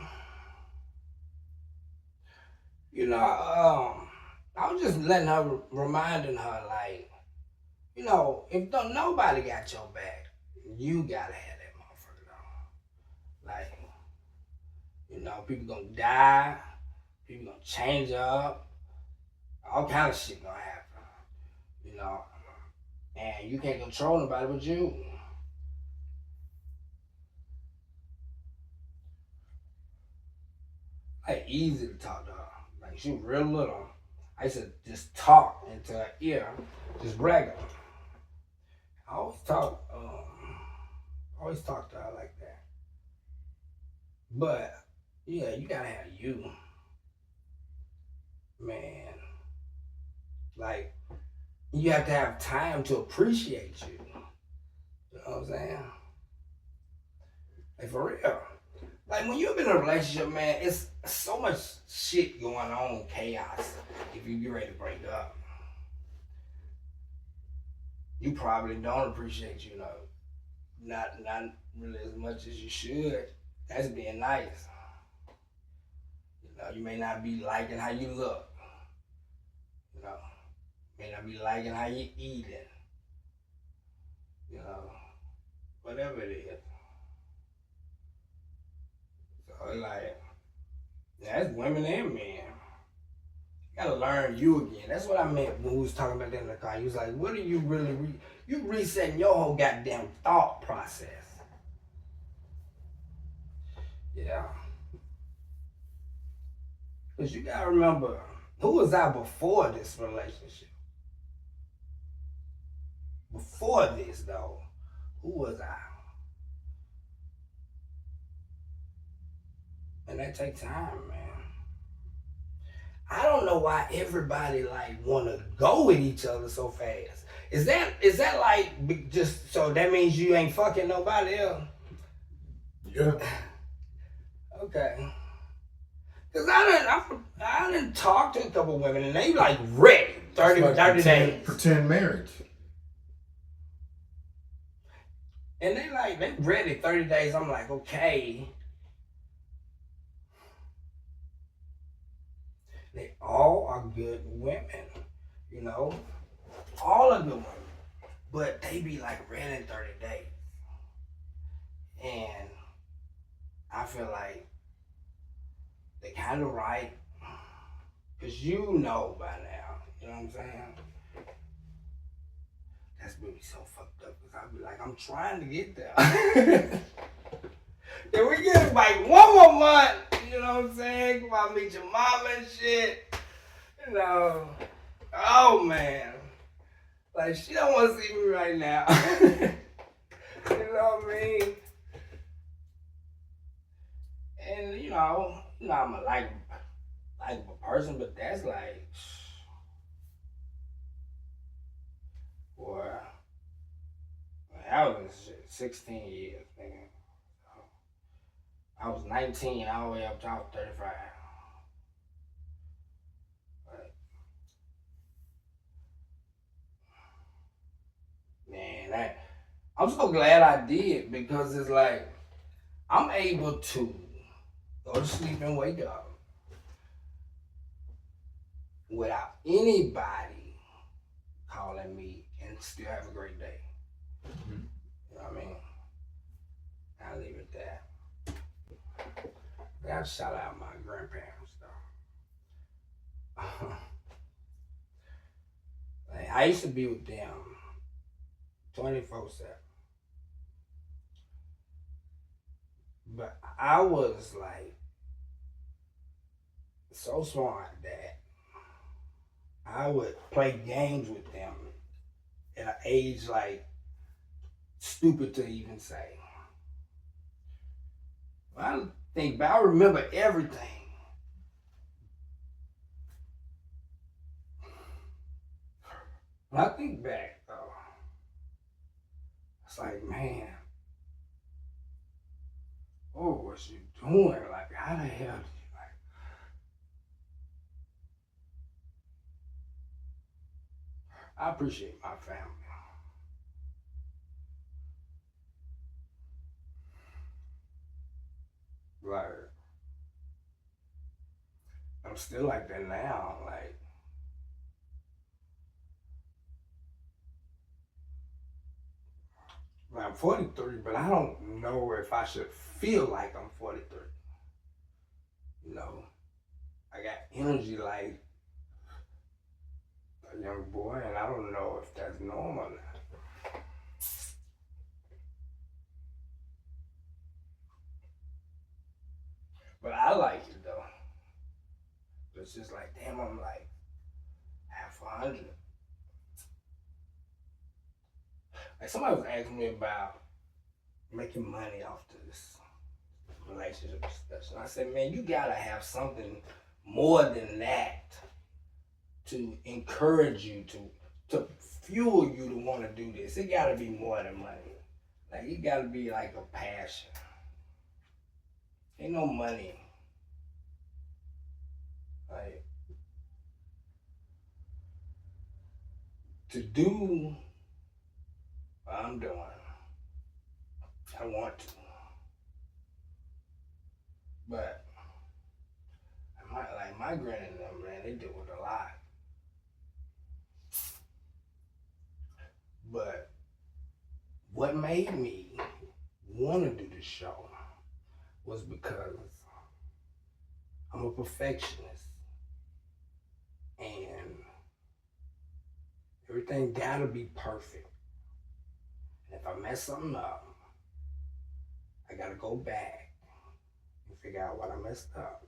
I was just reminding her, like, if nobody got your back, you gotta have that motherfucker though. Like, people gonna die, people gonna change up, all kind of shit gonna happen. And you can't control nobody but you. Like easy to talk to her. Like she was real little. I used to just talk into her ear, just regular. I always talk to her like that. But yeah, you gotta have you, man. Like you have to have time to appreciate you. You know what I'm saying? Like for real. Like when you've been in a relationship, man, it's so much shit going on, chaos. If you get ready to break up, you probably don't appreciate, not really as much as you should. That's being nice. You may not be liking how you look. You know, may not be liking how you eating. You know, whatever it is. So it's like, yeah, that's women and men. You gotta learn you again. That's what I meant when we was talking about that in the car. He was like, what are you really you resetting your whole goddamn thought process. Yeah. Because you gotta remember, who was I before this relationship? Before this though, who was I? And that takes time, man. I don't know why everybody like wanna go with each other so fast. Is that like just so that means you ain't fucking nobody else? Yeah. Okay. Cause I didn't talk to a couple women and they like ready 30 days. Pretend marriage. And they ready 30 days. I'm like, okay. They all are good women, you know? All are good women. But they be like ready in 30 days. And I feel like they kind of right. Because you know by now. You know what I'm saying? That's made me so fucked up. Because I be like, I'm trying to get there. If we get like one more month, you know what I'm saying? Come out meet your mama and shit. You know. Oh man. Like she don't want to see me right now. You know what I mean? And I'm a likable person, but that's like, boy, that was 16 years, nigga. I was 19 all the way up to I was 35. But, man, I'm so glad I did because it's like I'm able to go to sleep and wake up without anybody calling me and still have a great day. Mm-hmm. You know what I mean? I'll leave it there. I gotta shout out my grandparents though. Like, I used to be with them 24/7. But I was like so smart that I would play games with them at an age like stupid to even say. I think, but I remember everything. When I think back though, it's like, man, what was you doing? Like, how the hell did you like? I appreciate my family. Like, I'm still like that now. Like I'm 43, but I don't know if I should feel like I'm 43. You know, I got energy like a young boy, and I don't know if that's normal or not. But I like it though. It's just like, damn, I'm like half 100. Like somebody was asking me about making money off this relationship discussion. I said, man, you gotta have something more than that to encourage you to fuel you to want to do this. It gotta be more than money. Like it gotta be like a passion. Ain't no money. Like to do what I'm doing, I want to. But my granny and them, man, they deal with a lot. But what made me want to do this show was because I'm a perfectionist. And everything gotta be perfect. And if I mess something up, I gotta go back and figure out what I messed up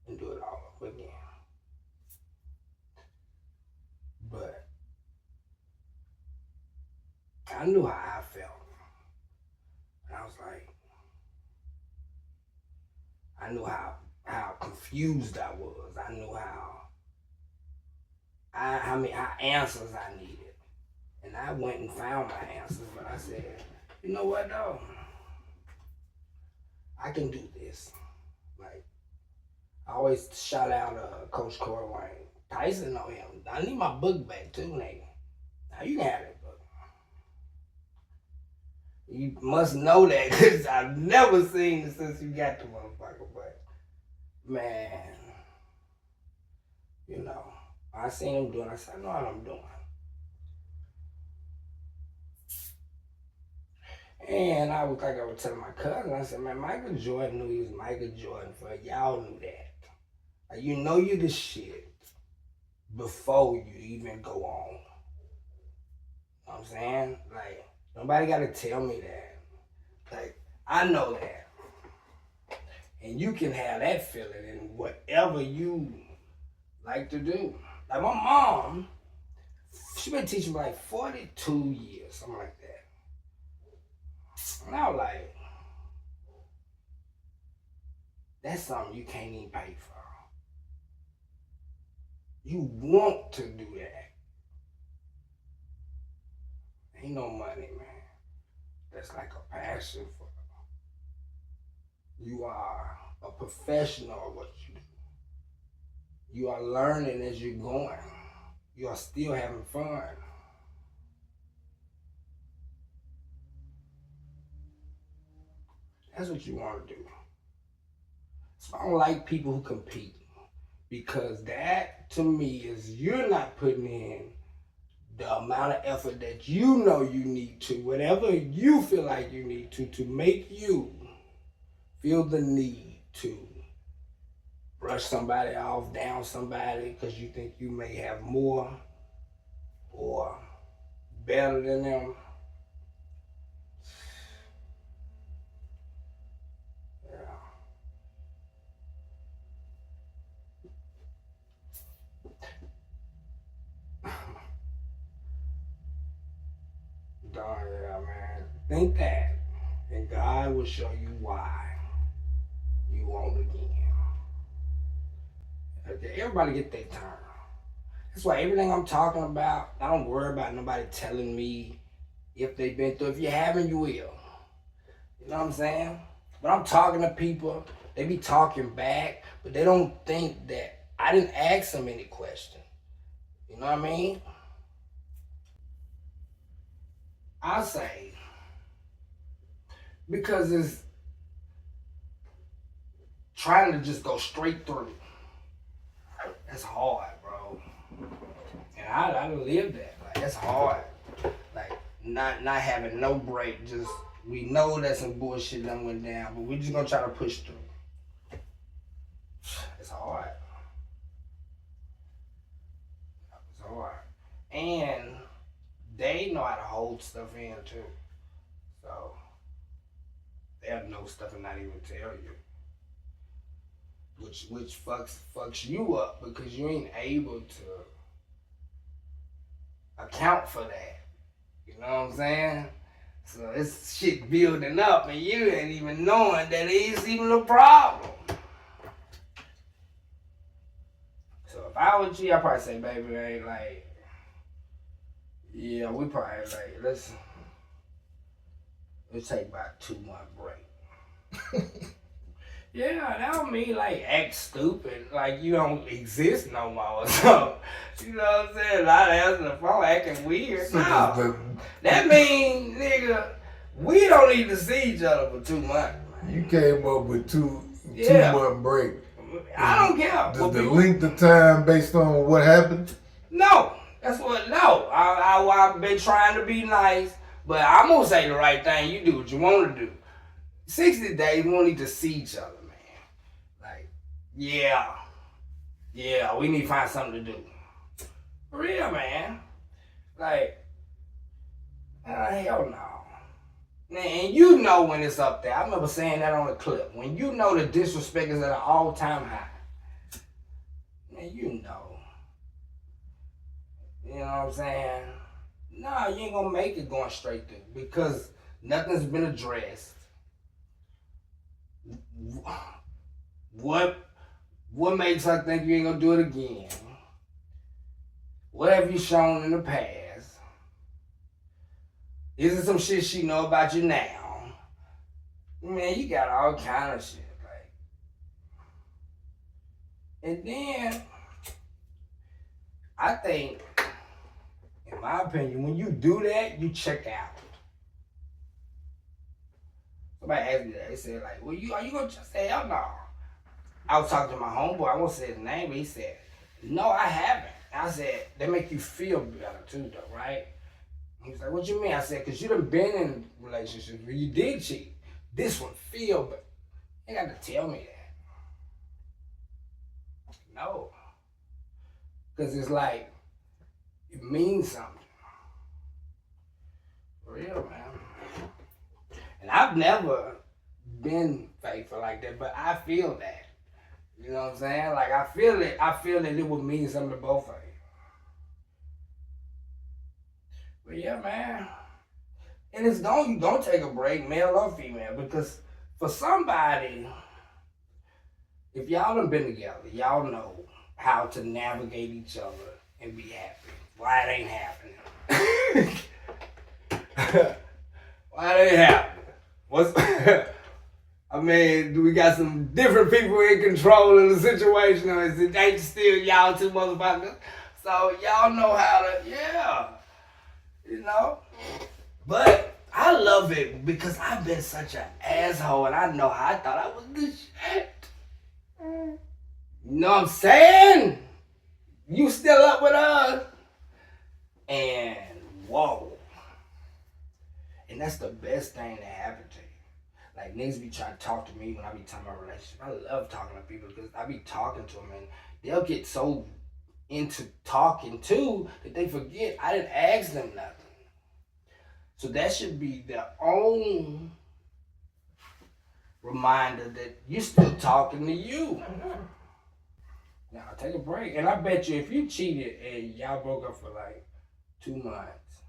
and do it all over again. But I knew how I felt. And I was like, I knew how confused I was. I knew how many answers I needed. And I went and found my answers, but I said, you know what though? I can do this. Like, I always shout out Coach Corey Wayne. Tyson know him. I need my book back too, nigga. Now you can have that book. You must know that because I've never seen it since you got the motherfucker. But man, you know, I seen him doing. I said, I know what I'm doing. And I was telling my cousin, I said, man, Michael Jordan knew he was Michael Jordan for y'all knew that. Like, you know you the shit before you even go on. You know what I'm saying? Like, nobody gotta tell me that. Like, I know that. And you can have that feeling in whatever you like to do. Like my mom, she been teaching me like 42 years, something like that. And I was like, that's something you can't even pay for. You want to do that. Ain't no money, man. That's like a passion for you. You are a professional at what you do. You are learning as you're going. You are still having fun. That's what you want to do. So I don't like people who compete because that to me is you're not putting in the amount of effort that you know you need to, whatever you feel like you need to make you feel the need to brush somebody off, down somebody because you think you may have more or better than them. Yeah, man. Think that, and God will show you why you won't again. Okay, everybody get their turn. That's why everything I'm talking about, I don't worry about nobody telling me if they've been through. If you haven't, you will. You know what I'm saying? But I'm talking to people, they be talking back, but they don't think that I didn't ask them any question. You know what I mean? I say, because it's trying to just go straight through. That's hard, bro. And I lived that. Like, that's hard. Like, not having no break. Just, we know that some bullshit done went down, but we just gonna try to push through. It's hard. It's hard. And they know how to hold stuff in, too. So, they'll know stuff and not even tell you. which fucks you up because you ain't able to account for that. You know what I'm saying? So it's shit building up and you ain't even knowing that it is even a problem. So if I was you, I'd probably say, baby, hey, like, yeah, we probably like let's take about 2-month break. Yeah, that don't mean like act stupid, like you don't exist no more. So you know what I'm saying? Not answering the phone, acting weird. No, that mean nigga, we don't need to see each other for 2 months. Man. You came up with 2-month break. I don't care. Does the length of time based on what happened? No, that's what. No, I've been trying to be nice, but I'm gonna say the right thing. You do what you want to do. 60 days, we don't need to see each other, man. Like, yeah, we need to find something to do. For real, man. Like, hell no. And you know when it's up there. I remember saying that on a clip. When you know the disrespect is at an all-time high. Man, you know. You know what I'm saying? No, you ain't gonna make it going straight through because nothing's been addressed. What makes her think you ain't gonna do it again? What have you shown in the past? Is it some shit she know about you now? Man, you got all kind of shit, like. And then I think, in my opinion, when you do that, you check out. Somebody asked me that. They said, like, well, are you gonna just say hell no? I was talking to my homeboy. I won't say his name, but he said, no, I haven't. I said, they make you feel better too, though, right? He was like, what you mean? I said, because you done been in relationships where you did cheat. This one feel better. You got to tell me that. No. Because it's like, it means something. For real, man. And I've never been faithful like that, but I feel that. You know what I'm saying? Like, I feel it. I feel that it would mean something to both of you. But yeah, man. And it's you don't take a break, male or female, because for somebody, if y'all done been together, y'all know how to navigate each other and be happy. Why it ain't happening? Why it ain't happening? I mean, do we got some different people in control of the situation, or is it ain't still y'all two motherfuckers? So y'all know how to, you know. But I love it because I've been such an asshole, and I know how I thought I was the shit. You know what I'm saying? You still up with us, and whoa. And that's the best thing that happened to you. Like, niggas be trying to talk to me when I be talking about relationships. I love talking to people because I be talking to them and they'll get so into talking too that they forget I didn't ask them nothing. So that should be their own reminder that you're still talking to you. Now, take a break. And I bet you if you cheated and y'all broke up for like 2 months,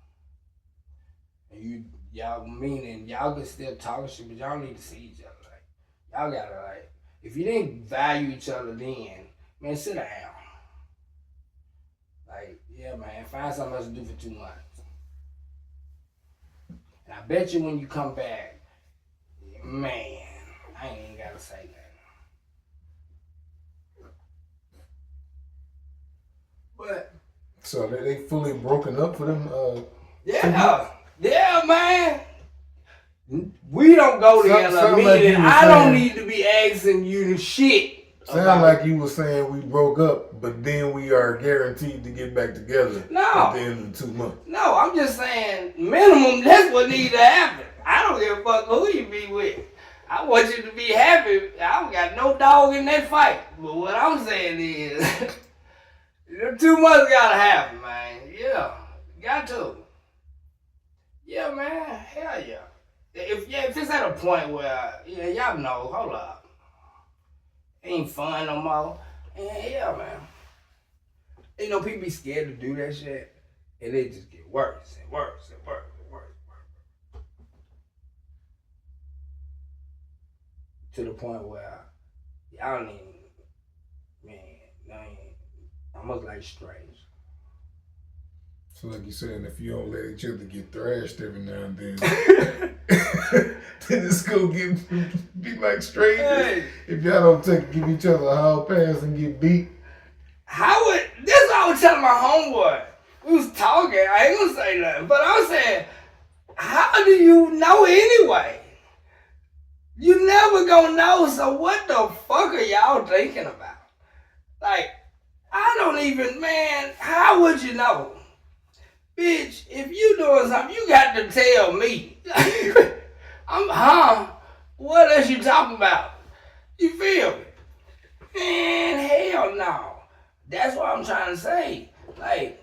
and y'all meaning y'all can still talk shit, but y'all need to see each other. Like, y'all gotta, like, if you didn't value each other then, man, sit down. Like, yeah, man, find something else to do for 2 months. And I bet you when you come back, man, I ain't even gotta say nothing. But so they fully broken up for them? Yeah, man. We don't go together. Meaning, like I don't need to be asking you to shit. Sound like you were saying we broke up, but then we are guaranteed to get back together at the end of the 2 months. No, I'm just saying, minimum, that's what needs to happen. I don't give a fuck who you be with. I want you to be happy. I don't got no dog in that fight. But what I'm saying is, 2 months gotta happen, man. Yeah, got to. Yeah, man. Hell yeah. If it's at a point where, y'all know, hold up. Ain't fun no more. And yeah, man. You know, people be scared to do that shit, and it just get worse and worse and worse and worse. To the point where y'all don't even, man, I ain't almost like strange. So like you saying, if you don't let each other get thrashed every now and then, then it's gonna be like strangers. Hey. If y'all don't give each other a hall pass and get beat. This is what I was telling my homeboy. We was talking, I ain't gonna say nothing, but I was saying, how do you know anyway? You never gonna know, so what the fuck are y'all thinking about? Like, I don't even, man, how would you know? Bitch, if you doing something, you got to tell me. What else you talking about? You feel me? Man, hell no. That's what I'm trying to say. Like,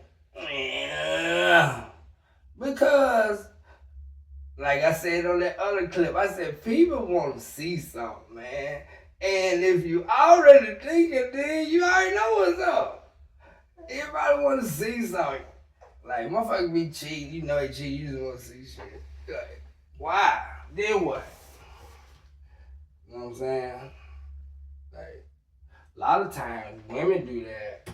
because, like I said on that other clip, I said people want to see something, man. And if you already thinking, then you already know what's up. Everybody want to see something. Like, motherfucker be cheating, you know they cheat, you just want to see shit. Like, why? Then what? You know what I'm saying? Like, a lot of times women do that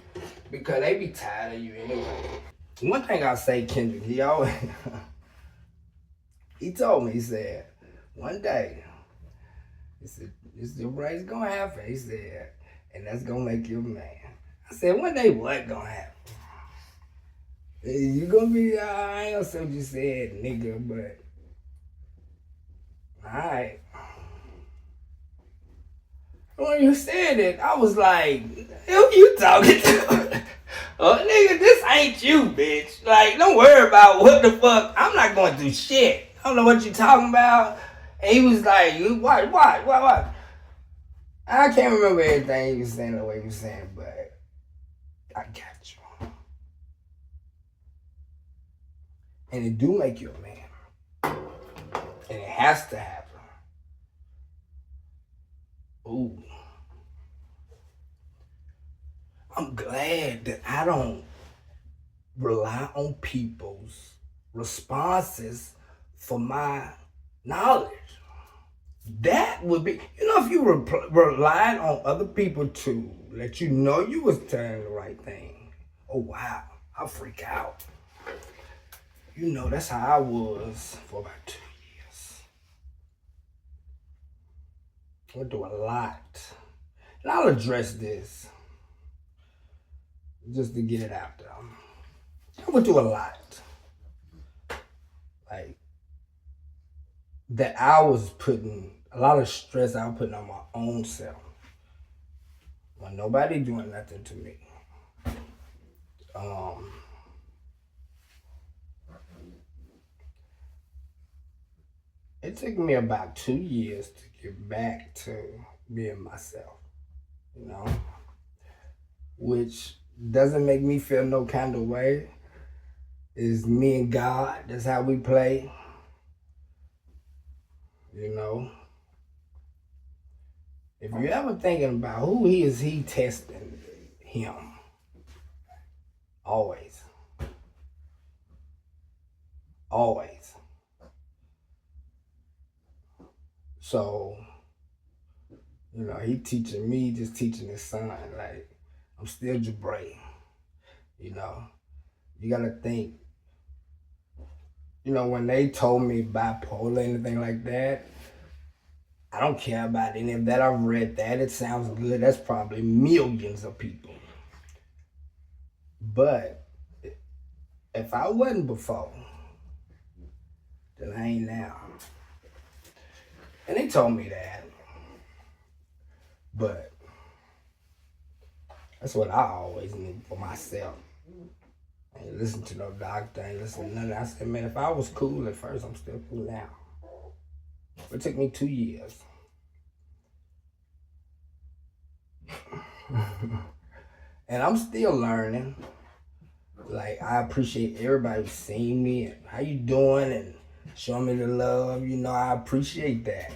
because they be tired of you anyway. One thing I say, Kendrick, he always, he told me, he said, one day, he said, this is gonna happen. He said, and that's gonna make you a man. I said, one day what gonna happen? You gonna be, I ain't gonna say what you said, nigga, but, alright. When you said it, I was like, who you talking to? Oh, nigga, this ain't you, bitch. Like, don't worry about what the fuck. I'm not going through shit. I don't know what you talking about. And he was like, what? I can't remember everything he was saying the way he was saying, but I got you. And it do make you a man. And it has to happen. Ooh. I'm glad that I don't rely on people's responses for my knowledge. That would be, you know, if you relied on other people to let you know you was telling the right thing. Oh, wow, I'll freak out. You know, that's how I was for about 2 years. I went through a lot. And I'll address this just to get it out there. I went through a lot. Like, that I was putting, a lot of stress I was putting on my own self. When nobody doing nothing to me. It took me about 2 years to get back to being myself, you know, which doesn't make me feel no kind of way. It's me and God, that's how we play, you know. If you're ever thinking about who is he testing, him, always. So, you know, he teaching me, just teaching his son. Like, I'm still Jabray, you know. You gotta think, you know, when they told me bipolar, anything like that, I don't care about any of that. I've read that. It sounds good. That's probably millions of people. But if I wasn't before, then I ain't now. And they told me that. But that's what I always need for myself. I ain't listen to no doctor, I ain't listen to nothing. I said, man, if I was cool at first, I'm still cool now. It took me 2 years. And I'm still learning. Like, I appreciate everybody who's seen me and how you doing and showing me the love. You know, I appreciate that.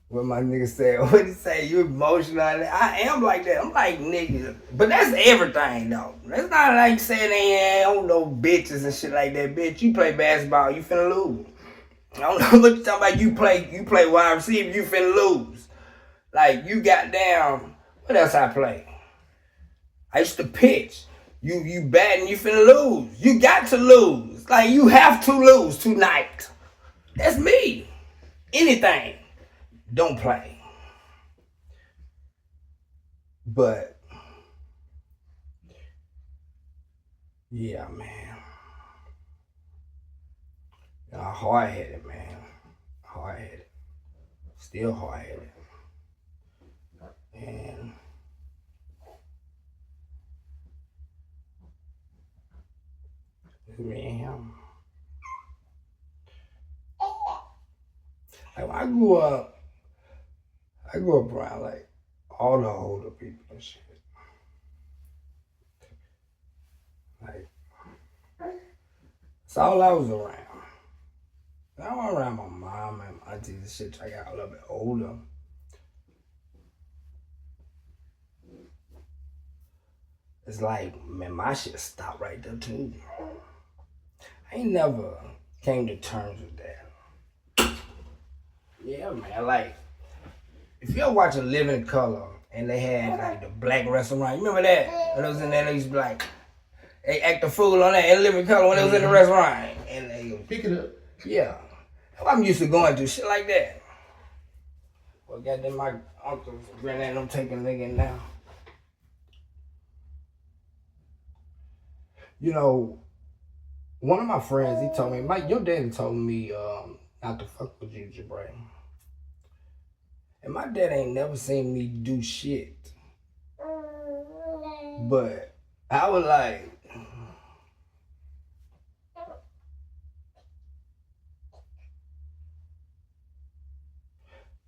What my nigga said, what he say, you emotional. I am like that. I'm like, nigga. But that's everything, though. That's not like saying they ain't no bitches and shit like that. Bitch, you play basketball, you finna lose. I don't know what you talking about. You play wide receiver, you finna lose. Like, you got down. What else I play? I used to pitch. You batting, you finna lose. You got to lose. Like, you have to lose tonight. That's me. Anything. Don't play. But yeah, man. Hard headed, man. Hard headed. Still hard headed. And it's me and him. Like when I grew up around like all the older people and shit. Like that's all I was around. I was around my mom and my aunties and shit. I got a little bit older. It's like, man, my shit stopped right there too. I ain't never came to terms with that. Yeah, man, like, if you ever watch A Living Color and they had like the black restaurant, you remember that? When it was in there, they used to be like, they act a fool on that in Living Color when they was in the restaurant. And they Pick it up. yeah. I'm used to going through shit like that. Well, goddamn, my uncle, granddad, I'm taking a nigga in now. You know, one of my friends, he told me, Mike, your daddy told me not to fuck with you, Jabray. And my dad ain't never seen me do shit. But I was like,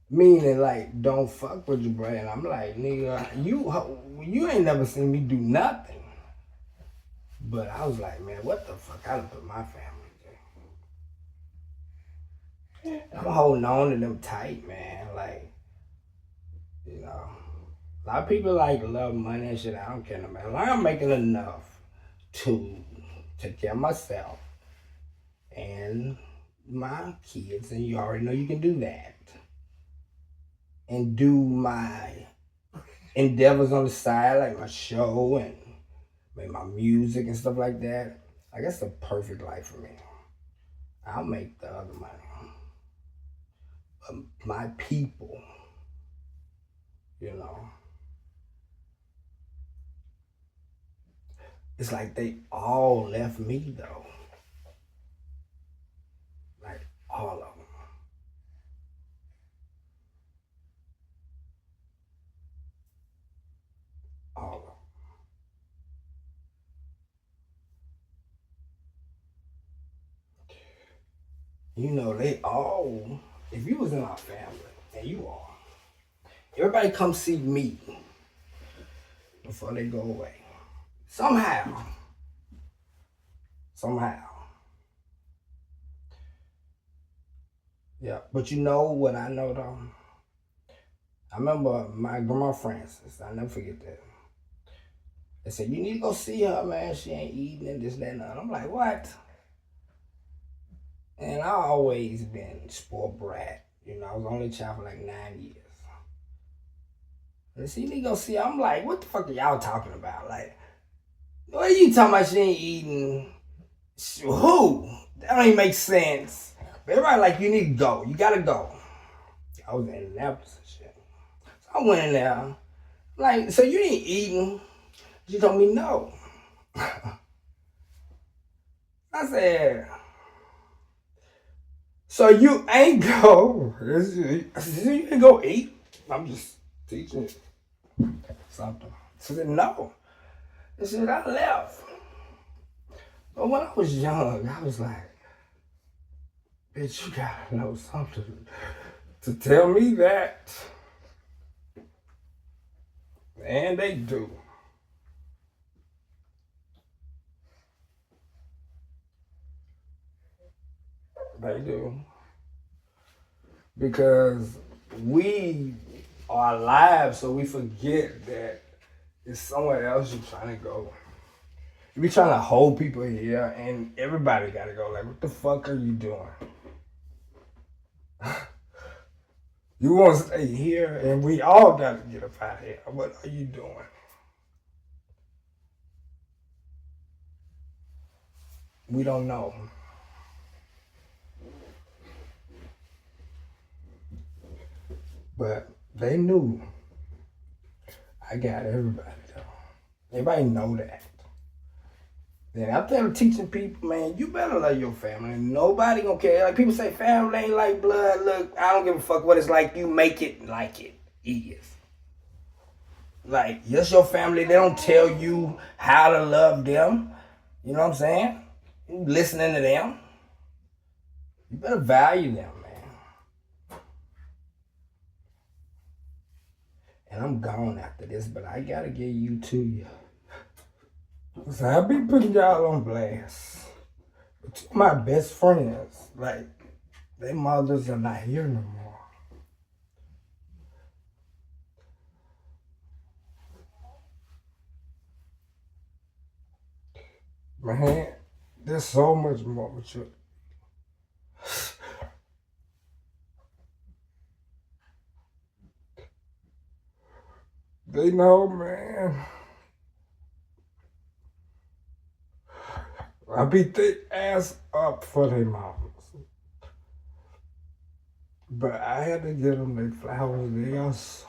meaning like, don't fuck with Jabray. And I'm like, nigga, you ain't never seen me do nothing. But I was like, man, what the fuck? I done put my family there. I'm holding on to them tight, man. Like, you know, a lot of people like love money and shit. I don't care no matter. Like, I'm making enough to take care of myself and my kids, and you already know you can do that. And do my endeavors on the side, like my show and make my music and stuff like that. Like, that's the perfect life for me. I'll make the other money. But my people, you know, it's like they all left me though. Like all of them. All of them. You know, they all, if you was in our family, and you are, everybody come see me before they go away. Somehow. Yeah, but you know what I know though? I remember my grandma Francis, I'll never forget that. They said, you need to go see her, man. She ain't eating and this, that, and that. I'm like, what? And I always been spoiled brat. You know, I was only child for like 9 years. They said, you need to go see her. I'm like, what the fuck are y'all talking about? Like, what are you talking about she ain't eating? Who? That don't even make sense. But everybody like, you need to go. You gotta go. I was in Indianapolis and shit. So I went in there. Like, so you ain't eating? She told me no. I said, so you ain't go. I said, so you ain't go eat? I'm just teaching something. She said, no. I said, I left. But when I was young, I was like, bitch, you gotta know something to tell me that. And they do. They do. Because we are alive, so we forget that it's somewhere else you're trying to go. You be trying to hold people here, and everybody gotta go. Like, what the fuck are you doing? You want to stay here, and we all gotta get up out of here. What are you doing? We don't know. But they knew. I got everybody though. Everybody know that. Then after I'm teaching people, man, you better love your family. Nobody gonna care. Like people say, family ain't like blood. Look, I don't give a fuck what it's like. You make it like it is. Like, yes, your family, they don't tell you how to love them. You know what I'm saying? You listening to them. You better value them, man. And I'm gone after this, but I gotta get you to you. So I be putting y'all on blast. But two of my best friends, like, their mothers are not here no more. Man, there's so much more mature. They know, man. I beat their ass up for their mamas. But I had to give them their flowers. They are so...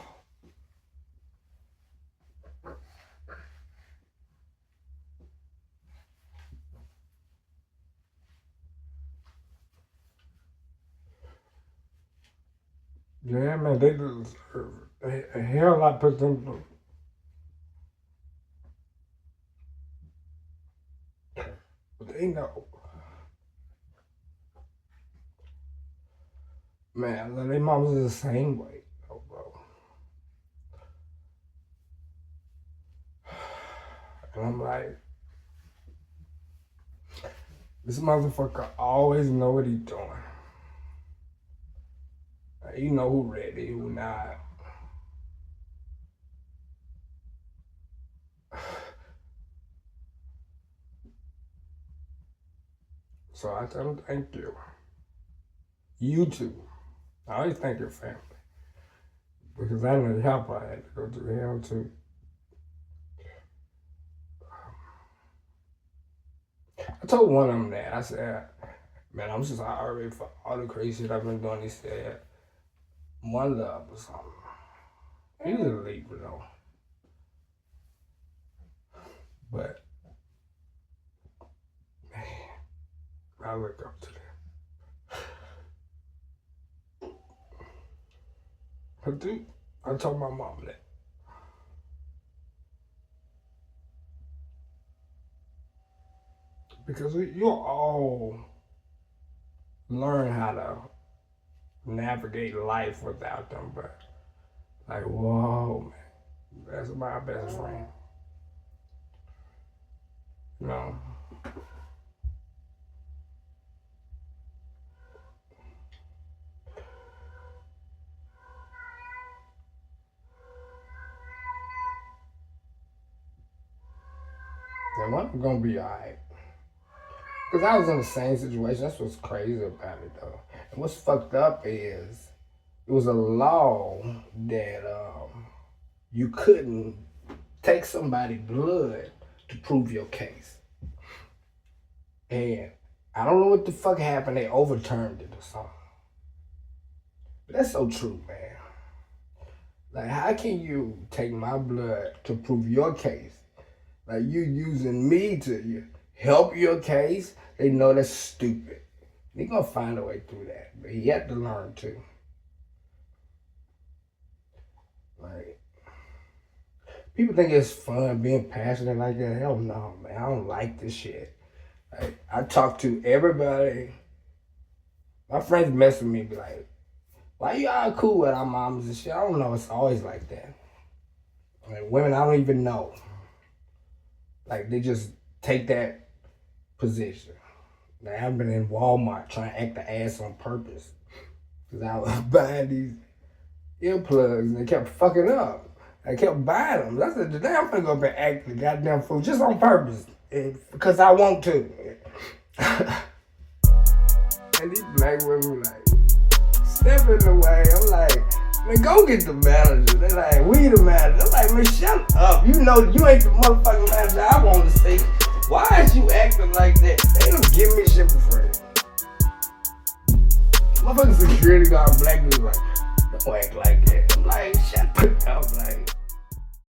Yeah, man, they deserve it. The hell I put them through. But they know. Man, their mamas are the same way, though, bro. And I'm like, this motherfucker always know what he doing. Like, you know who ready, who not. So I tell them thank you. You too. I always thank your family. Because I know y'all probably had to go through hell too. I told one of them that. I said, man, I'm just sorry for all the crazy shit I've been doing. He said, one love or something. He was a Libra though. But, man, I look up to them. I told my mom that. Because you'll all learn how to navigate life without them, but like, whoa, man, that's my best friend. You know? And one gonna be alright. Because I was in the same situation. That's what's crazy about it, though. And what's fucked up is it was a law that you couldn't take somebody's blood to prove your case. And I don't know what the fuck happened. They overturned it or something. But that's so true, man. Like, how can you take my blood to prove your case? Like, you using me to help your case? They know that's stupid. They gonna find a way through that. But he had to learn too. Like, people think it's fun being passionate like that. Hell no, man. I don't like this shit. Like, I talk to everybody. My friends mess with me, be like, why you all cool with our moms and shit? I don't know. It's always like that. Like, women, I don't even know. Like, they just take that position. Like, I've been in Walmart trying to act the ass on purpose. Because I was buying these earplugs and they kept fucking up. I kept buying them. I said, today I'm gonna go up and act the goddamn fool just on purpose. Because I want to. And these black women like stepping away. I'm like, man, go get the manager. They're like, we the manager. I'm like, man, shut up. You know you ain't the motherfucking manager I want to see. Why is you acting like that? They don't give me shit for free. Motherfucking security guard black dude like, don't act like that. I'm like, shut up. Like,